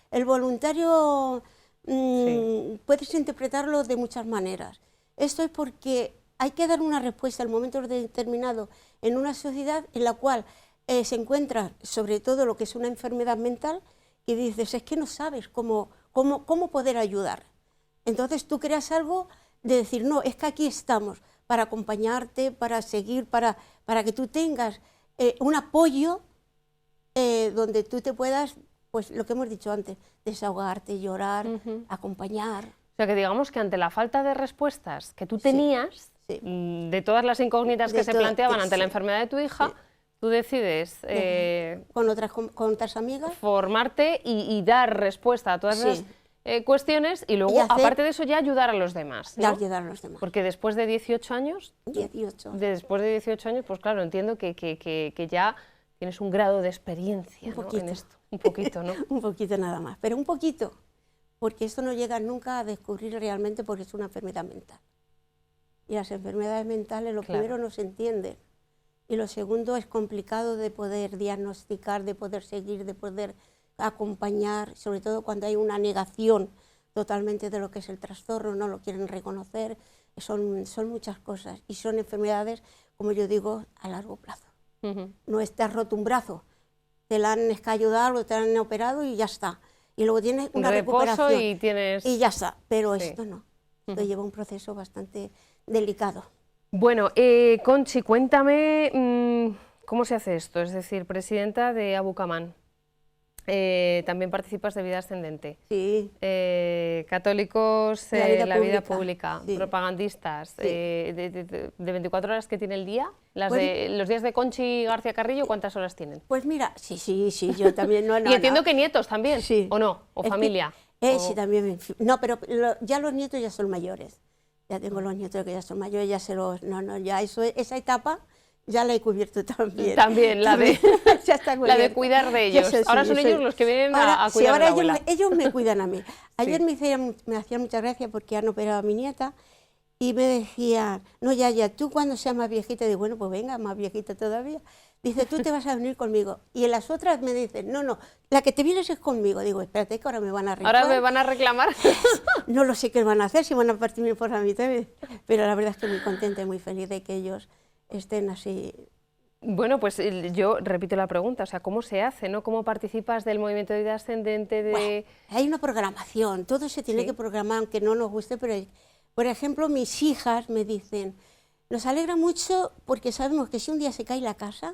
El voluntario puedes interpretarlo de muchas maneras. Esto es porque hay que dar una respuesta en momentos determinados en una sociedad en la cual se encuentra sobre todo lo que es una enfermedad mental y dices, es que no sabes cómo poder ayudar. Entonces tú creas algo de decir, no, es que aquí estamos para acompañarte, para seguir, para que tú tengas un apoyo donde tú te puedas, pues lo que hemos dicho antes, desahogarte, llorar, acompañar. O sea, que digamos que ante la falta de respuestas que tú tenías, de todas las incógnitas que se planteaban ante la enfermedad de tu hija, tú decides con otras amigas formarte y dar respuesta a todas esas cuestiones y luego, aparte de eso, ya ayudar a los demás, ¿no? Ayudar a los demás. Porque después de 18 años... 18. Después de 18 años, pues claro, entiendo que ya tienes un grado de experiencia, ¿no? En esto. Un poquito, ¿no? Un poquito nada más, pero un poquito, porque esto no llega nunca a descubrir realmente porque es una enfermedad mental. Y las enfermedades mentales, lo primero no se entienden, y lo segundo es complicado de poder diagnosticar, de poder seguir, de poder acompañar, sobre todo cuando hay una negación totalmente de lo que es el trastorno, no lo quieren reconocer, son muchas cosas y son enfermedades, como yo digo, a largo plazo. No es te has roto un brazo, te la han escayudado, te la han operado y ya está. Y luego tienes una reposo recuperación y tienes... y ya está. Pero Sí. esto no, esto lleva un proceso bastante delicado. Bueno, Conchi, cuéntame cómo se hace esto, es decir, presidenta de Abukamán. También participas de Vida Ascendente. Sí. Católicos La vida en la vida pública, pública, sí. propagandistas, Sí. de 24 horas que tiene el día. Pues- Los días de Conchi García Carrillo, ¿cuántas horas tienen? Pues mira, sí, yo también no. Y entiendo que nietos también, Sí. ¿o no? ¿O Es que- familia? O- Sí, también. No, pero ya los nietos ya son mayores. Ya tengo los nietos que ya son mayores, ya se los... No, ya esa etapa ya la he cubierto también. También, la de, Ya está la de cubierta. cuidar de Ya ellos. sé, Ahora sí, son yo ellos soy- los que vienen Ahora, a sí, cuidar ahora de la abuela. ellos me cuidan a mí. Ayer Sí. me hacían mucha gracia porque han operado a mi nieta y me decían, no, ya, tú cuando seas más viejita, digo, bueno, pues venga, más viejita todavía. Dice, tú te vas a venir conmigo. Y en las otras me dicen, no, la que te vienes es conmigo. Digo, espérate que ahora me van a Ahora reclamar. me van a reclamar. No lo sé qué van a hacer, si van a partirme por la mitad, pero la verdad es que muy contenta y muy feliz de que ellos estén así. Bueno, pues yo repito la pregunta, o sea, ¿cómo se hace, no? ¿Cómo participas del movimiento de vida ascendente? Bueno, hay una programación, todo se tiene Sí. que programar, aunque no nos guste, pero por ejemplo, mis hijas me dicen, nos alegra mucho porque sabemos que si un día se cae la casa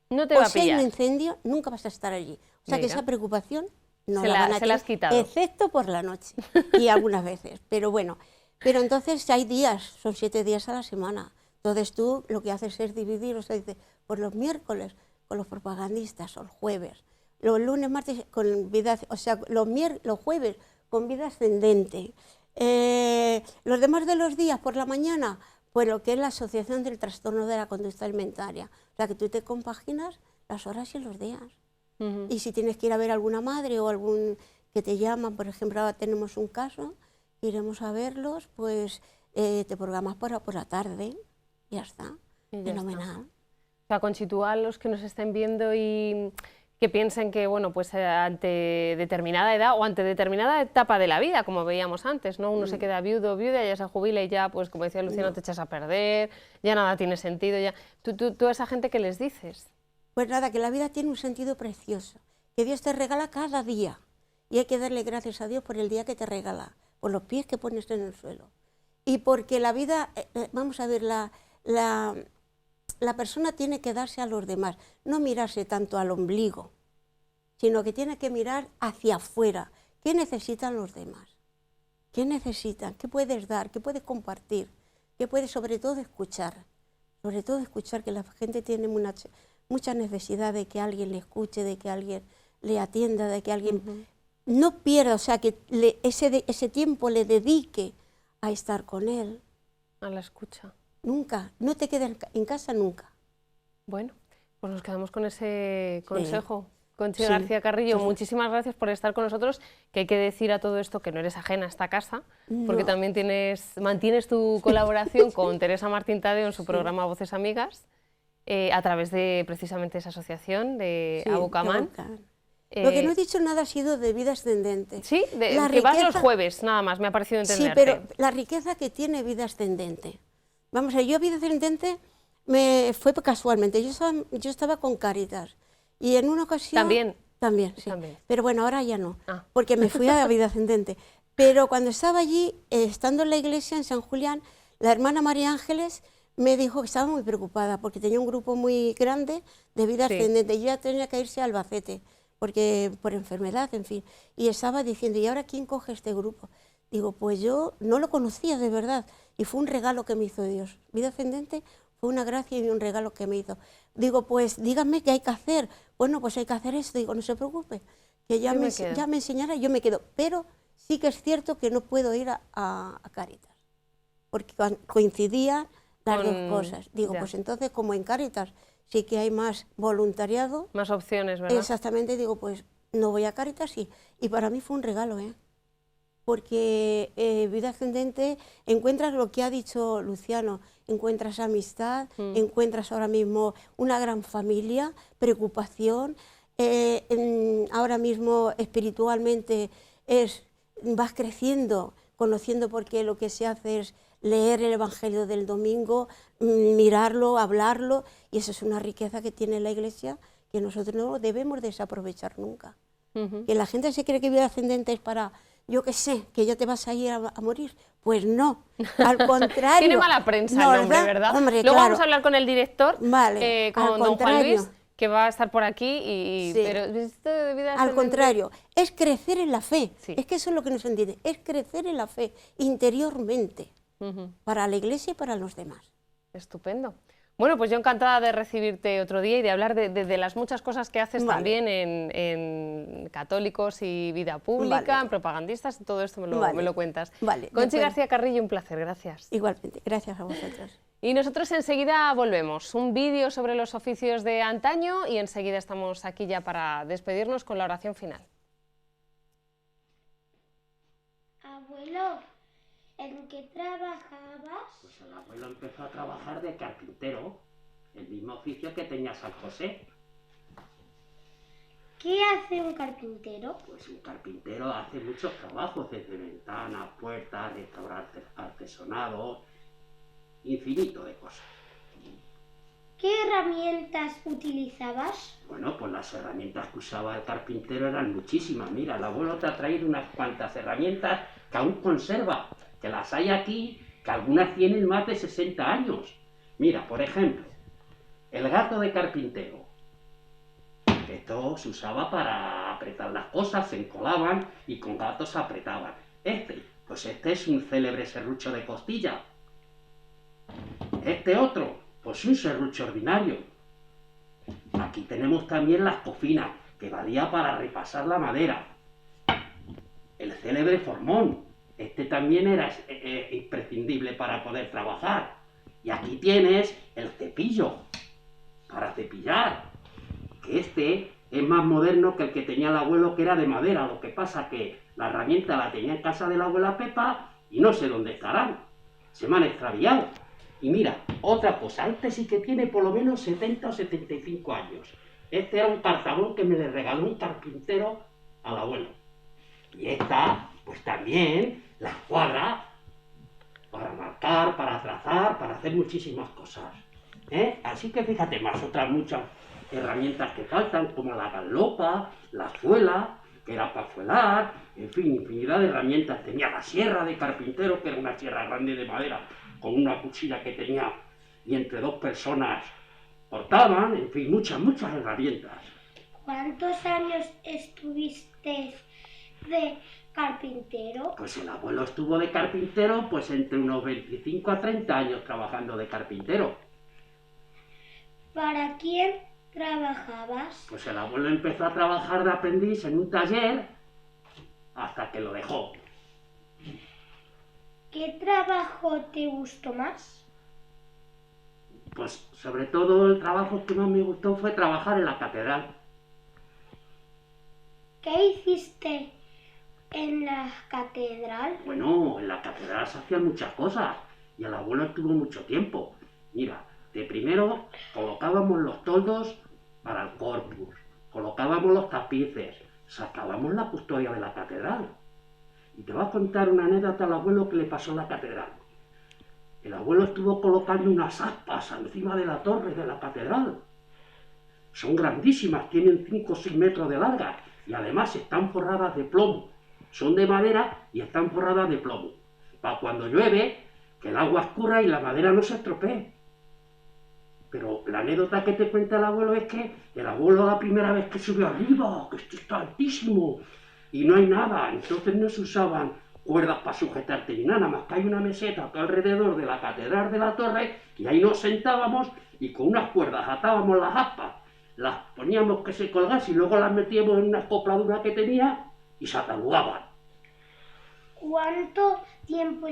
No te va o a si hay pillar. un incendio, nunca vas a estar allí. O sea que Mira. esa preocupación no Se la la- van a se la has tener, quitado. excepto por la noche y algunas veces. Pero bueno, pero entonces hay días, son 7 días a la semana. Entonces tú lo que haces es dividir, o sea, dices, por los miércoles con los propagandistas, o el jueves, los lunes, martes con vida, o sea, los jueves con vida ascendente. Los demás de los días por la mañana, pues lo que es la Asociación del Trastorno de la Conducta Alimentaria. O sea, que tú te compaginas las horas y los días. Ujú. Y si tienes que ir a ver a alguna madre o algún que te llaman, por ejemplo, ahora tenemos un caso, iremos a verlos, pues te programas para por la tarde, ya está, Y ya fenomenal. O sea, Conchi, tú a los que nos estén viendo y que piensen que, bueno, pues ante determinada edad o ante determinada etapa de la vida, como veíamos antes, ¿no? Uno se queda viudo, viuda, ya se jubila y ya, pues como decía Luciano, te echas a perder, ya nada tiene sentido, ya. ¿Tú a esa gente qué les dices? Pues nada, que la vida tiene un sentido precioso, que Dios te regala cada día y hay que darle gracias a Dios por el día que te regala, por los pies que pones en el suelo. Y porque la vida, vamos a ver, la persona tiene que darse a los demás, no mirarse tanto al ombligo, sino que tiene que mirar hacia afuera. ¿Qué necesitan los demás? ¿Qué necesitan? ¿Qué puedes dar? ¿Qué puedes compartir? ¿Qué puedes sobre todo escuchar? Sobre todo escuchar, que la gente tiene mucha necesidad de que alguien le escuche, de que alguien le atienda, de que alguien no pierda, o sea, que ese tiempo le dedique a estar con él. A la escucha. Nunca, no te quedes en casa nunca. Bueno, pues nos quedamos con ese consejo. Conchi Sí. García Carrillo, Sí. muchísimas gracias por estar con nosotros, que hay que decir a todo esto que no eres ajena a esta casa, porque No. también mantienes tu colaboración con Teresa Martín Tadeo en su programa Voces Amigas, a través de precisamente esa asociación de Sí, Abukamán. Abukamán. Lo que no he dicho nada ha sido de vida ascendente. Sí, La que vas los riqueza- jueves, nada más, me ha parecido Sí, entenderte. pero la riqueza que tiene vida ascendente. Vamos a ver, yo vida ascendente me fue casualmente. Yo estaba con Cáritas y en una ocasión... ¿También? También, sí. También. Pero bueno, ahora ya no, Ah. porque me fui a vida ascendente. Pero cuando estaba allí, estando en la iglesia en San Julián, la hermana María Ángeles me dijo que estaba muy preocupada porque tenía un grupo muy grande de vida Sí. ascendente y ya tenía que irse a Albacete porque por enfermedad, en fin. Y estaba diciendo, ¿y ahora quién coge este grupo? Digo, pues yo no lo conocía de verdad y fue un regalo que me hizo Dios. Vida ascendente fue una gracia y un regalo que me hizo. Digo, pues díganme qué hay que hacer. Bueno, pues hay que hacer esto. Digo, no se preocupe, que ya Yo me me quedo. ya me enseñará, yo me quedo. Pero sí que es cierto que no puedo ir a Cáritas, porque coincidían las dos Con- cosas. Digo, ya. pues entonces como en Cáritas sí que hay más voluntariado, Más opciones, ¿verdad? exactamente, digo, pues no voy a Cáritas y para mí fue un regalo, porque vida ascendente encuentras lo que ha dicho Luciano, encuentras amistad, encuentras ahora mismo una gran familia, preocupación, ahora mismo espiritualmente vas creciendo, conociendo, porque lo que se hace es leer el Evangelio del domingo, mirarlo, hablarlo, y eso es una riqueza que tiene la Iglesia que nosotros no debemos desaprovechar nunca. Ujú. Que la gente se cree que vida ascendente es para, yo qué sé, que ya te vas a ir a morir. Pues no, al contrario. Tiene mala prensa No, el nombre, ¿verdad? Hombre, Luego claro. vamos a hablar con el director, Vale, con al don Juan contrario. Luis, que va a estar por aquí, Sí. pero esto de vida Al ascendente- contrario, es crecer en la fe. Sí. Es que eso es lo que nos entiende, es crecer en la fe interiormente, Ujú. para la Iglesia y para los demás. Estupendo. Bueno, pues yo encantada de recibirte otro día y de hablar de las muchas cosas que haces Vale. también en Católicos y Vida Pública, Vale. en Propagandistas, todo esto me Vale. lo cuentas. Vale, de Conchi acuerdo. García Carrillo, un placer, gracias. Igualmente, gracias a vosotros. Y nosotros enseguida volvemos, un vídeo sobre los oficios de antaño y enseguida estamos aquí ya para despedirnos con la oración final. Abuelo, ¿en qué trabajabas? Pues el abuelo empezó a trabajar de carpintero, el mismo oficio que tenía San José. ¿Qué hace un carpintero? Pues un carpintero hace muchos trabajos, desde ventanas, puertas, restaurar artesonado, infinito de cosas. ¿Qué herramientas utilizabas? Bueno, pues las herramientas que usaba el carpintero eran muchísimas. Mira, el abuelo te ha traído unas cuantas herramientas que aún conserva, que las hay aquí, que algunas tienen más de 60 años. Mira, por ejemplo, el gato de carpintero. Esto se usaba para apretar las cosas, se encolaban y con gatos se apretaban. Pues este es un célebre serrucho de costilla. Este otro, pues un serrucho ordinario. Aquí tenemos también las cofinas, que valía para repasar la madera. El célebre formón, este también era imprescindible para poder trabajar. Y aquí tienes el cepillo, para cepillar, que este es más moderno que el que tenía el abuelo, que era de madera. Lo que pasa que la herramienta la tenía en casa de la abuela Pepa y no sé dónde estarán. Se me han extraviado. Y mira, otra cosa, este sí que tiene por lo menos 70 o 75 años. Este era un cartabón que me le regaló un carpintero al abuelo. Y esta, pues también, la escuadra, para marcar, para trazar, para hacer muchísimas cosas. Así que fíjate, más otras muchas herramientas que faltan, como la galopa, la suela, que era para fuelar, en fin, infinidad de herramientas. Tenía la sierra de carpintero, que era una sierra grande de madera, con una cuchilla que tenía, y entre dos personas cortaban, en fin, muchas herramientas. ¿Cuántos años estuviste de carpintero? Pues el abuelo estuvo de carpintero, pues entre unos 25 a 30 años trabajando de carpintero. ¿Para quién trabajabas? Pues el abuelo empezó a trabajar de aprendiz en un taller hasta que lo dejó. ¿Qué trabajo te gustó más? Pues sobre todo el trabajo que más me gustó fue trabajar en la catedral. ¿Qué hiciste en la catedral? Bueno, en la catedral se hacían muchas cosas y el abuelo estuvo mucho tiempo. Mira, de primero colocábamos los toldos para el corpus, colocábamos los tapices, sacábamos la custodia de la catedral. Y te voy a contar una anécdota al abuelo que le pasó en la catedral. El abuelo estuvo colocando unas aspas encima de la torre de la catedral. Son grandísimas, tienen 5 o 6 metros de larga y además están forradas de plomo. Son de madera y están forradas de plomo. Para cuando llueve, que el agua escurra y la madera no se estropee. Pero la anécdota que te cuenta el abuelo es que el abuelo la primera vez que subió arriba, que esto está altísimo, y no hay nada, entonces no se usaban cuerdas para sujetarte ni nada más que hay una meseta todo alrededor de la catedral de la torre y ahí nos sentábamos y con unas cuerdas atábamos las aspas, las poníamos que se colgasen y luego las metíamos en una acopladura que tenía y se ataludaban. ¿Cuánto tiempo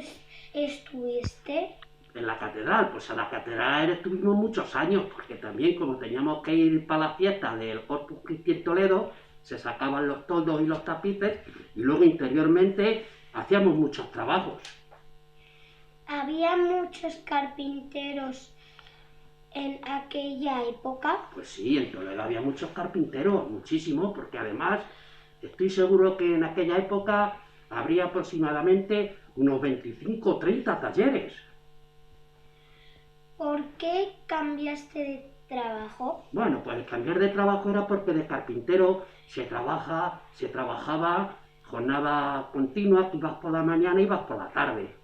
estuviste? En la catedral, pues a la catedral estuvimos muchos años, porque también como teníamos que ir para la fiesta del Corpus Christi en Toledo, se sacaban los toldos y los tapices y luego interiormente hacíamos muchos trabajos. ¿Había muchos carpinteros en aquella época? Pues sí, en Toledo había muchos carpinteros, muchísimos, porque además estoy seguro que en aquella época habría aproximadamente unos 25 o 30 talleres. ¿Por qué cambiaste de trabajo? Bueno, pues el cambiar de trabajo era porque de carpintero se trabajaba jornada continua, tú ibas por la mañana y ibas por la tarde.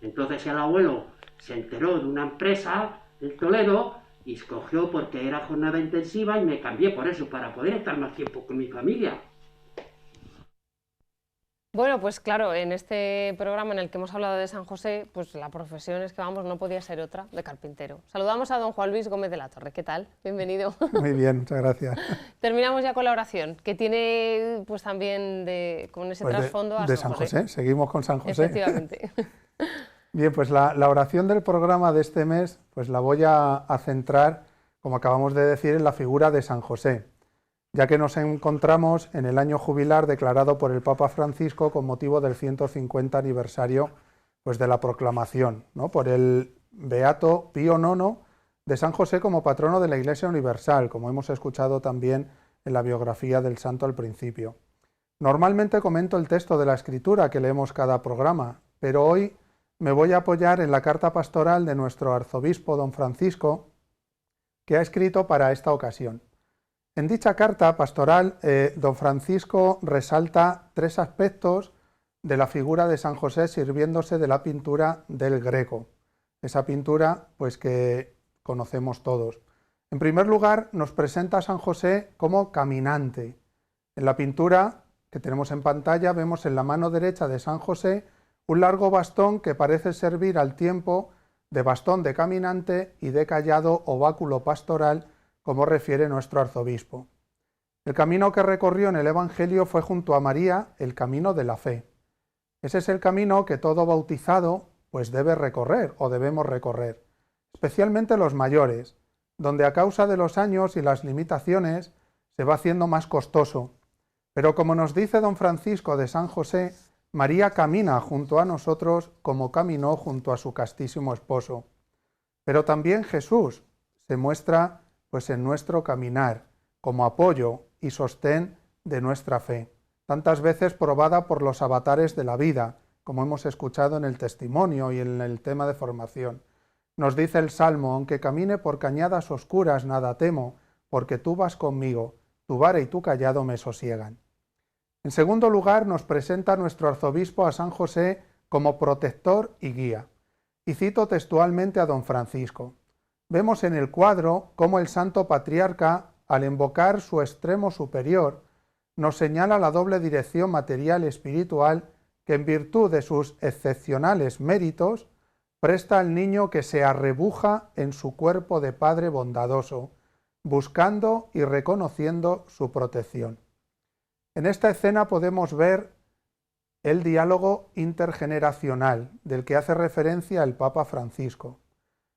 Entonces el abuelo se enteró de una empresa en Toledo y escogió porque era jornada intensiva y me cambié por eso, para poder estar más tiempo con mi familia. Bueno, pues claro, en este programa en el que hemos hablado de San José, pues la profesión es que vamos, no podía ser otra, de carpintero. Saludamos a don Juan Luis Gómez de la Torre. ¿Qué tal? Bienvenido. Muy bien, muchas gracias. Terminamos ya con la oración, que tiene pues también con ese Pues trasfondo a de San San José. José. Seguimos con San José. Efectivamente. Bien, pues la oración del programa de este mes, pues la voy a centrar, como acabamos de decir, en la figura de San José, ya que nos encontramos en el año jubilar declarado por el Papa Francisco con motivo del 150 aniversario pues, de la proclamación, ¿no?, por el Beato Pío IX de San José como patrono de la Iglesia Universal, como hemos escuchado también en la biografía del santo al principio. Normalmente comento el texto de la Escritura que leemos cada programa, pero hoy me voy a apoyar en la carta pastoral de nuestro arzobispo don Francisco, que ha escrito para esta ocasión. En dicha carta pastoral, don Francisco resalta 3 aspectos de la figura de San José sirviéndose de la pintura del Greco, esa pintura pues que conocemos todos. En primer lugar, nos presenta a San José como caminante. En la pintura que tenemos en pantalla vemos en la mano derecha de San José un largo bastón que parece servir al tiempo de bastón de caminante y de cayado o báculo pastoral, como refiere nuestro arzobispo. El camino que recorrió en el Evangelio fue junto a María, el camino de la fe. Ese es el camino que todo bautizado pues debe recorrer o debemos recorrer, especialmente los mayores, donde a causa de los años y las limitaciones se va haciendo más costoso. Pero como nos dice don Francisco de San José, María camina junto a nosotros como caminó junto a su castísimo esposo. Pero también Jesús se muestra pues en nuestro caminar, como apoyo y sostén de nuestra fe, tantas veces probada por los avatares de la vida, como hemos escuchado en el testimonio y en el tema de formación. Nos dice el Salmo: aunque camine por cañadas oscuras, nada temo, porque tú vas conmigo, tu vara y tu cayado me sosiegan. En segundo lugar, nos presenta nuestro arzobispo a San José como protector y guía. Y cito textualmente a don Francisco. Vemos en el cuadro cómo el santo patriarca, al invocar su extremo superior, nos señala la doble dirección material y espiritual que, en virtud de sus excepcionales méritos, presta al niño que se arrebuja en su cuerpo de padre bondadoso, buscando y reconociendo su protección. En esta escena podemos ver el diálogo intergeneracional del que hace referencia el Papa Francisco.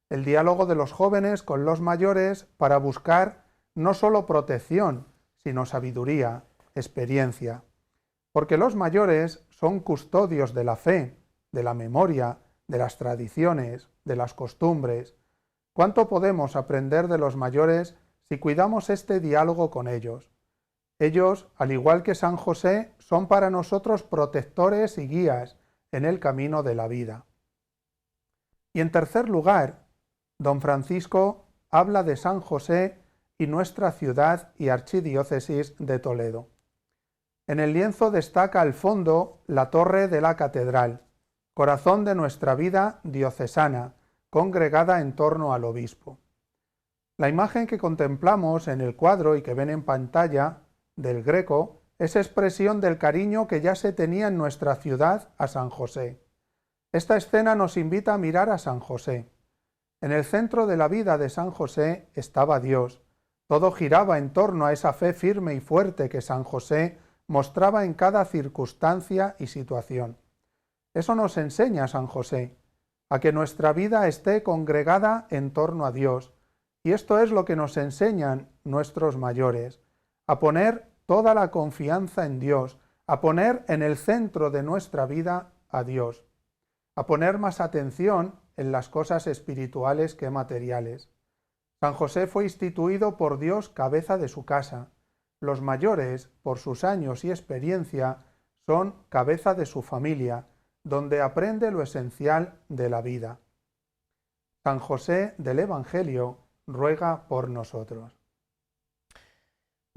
El diálogo de los jóvenes con los mayores para buscar no solo protección, sino sabiduría, experiencia. Porque los mayores son custodios de la fe, de la memoria, de las tradiciones, de las costumbres. ¿Cuánto podemos aprender de los mayores si cuidamos este diálogo con ellos? Ellos, al igual que San José, son para nosotros protectores y guías en el camino de la vida. Y en tercer lugar, don Francisco habla de San José y nuestra ciudad y archidiócesis de Toledo. En el lienzo destaca al fondo la torre de la catedral, corazón de nuestra vida diocesana, congregada en torno al obispo. La imagen que contemplamos en el cuadro y que ven en pantalla del Greco es expresión del cariño que ya se tenía en nuestra ciudad a San José. Esta escena nos invita a mirar a San José. En el centro de la vida de San José estaba Dios. Todo giraba en torno a esa fe firme y fuerte que San José mostraba en cada circunstancia y situación. Eso nos enseña San José, a que nuestra vida esté congregada en torno a Dios. Y esto es lo que nos enseñan nuestros mayores, a poner toda la confianza en Dios, a poner en el centro de nuestra vida a Dios, a poner más atención en las cosas espirituales que materiales. San José fue instituido por Dios cabeza de su casa. Los mayores, por sus años y experiencia, son cabeza de su familia, donde aprende lo esencial de la vida. San José del Evangelio ruega por nosotros.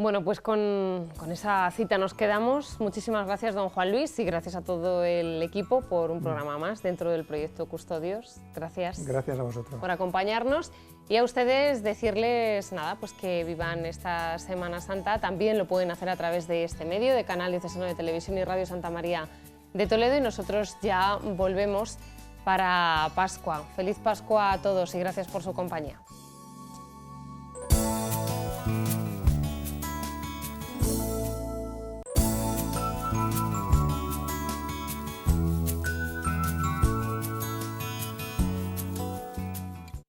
Bueno, pues con esa cita nos quedamos. Muchísimas gracias, don Juan Luis, y gracias a todo el equipo por un programa más dentro del proyecto Custodios. Gracias. Gracias a vosotros Por acompañarnos, y a ustedes decirles nada, pues que vivan esta Semana Santa. También lo pueden hacer a través de este medio, de Canal Diocesano de Televisión y Radio Santa María de Toledo, y nosotros ya volvemos para Pascua. Feliz Pascua a todos y gracias por su compañía.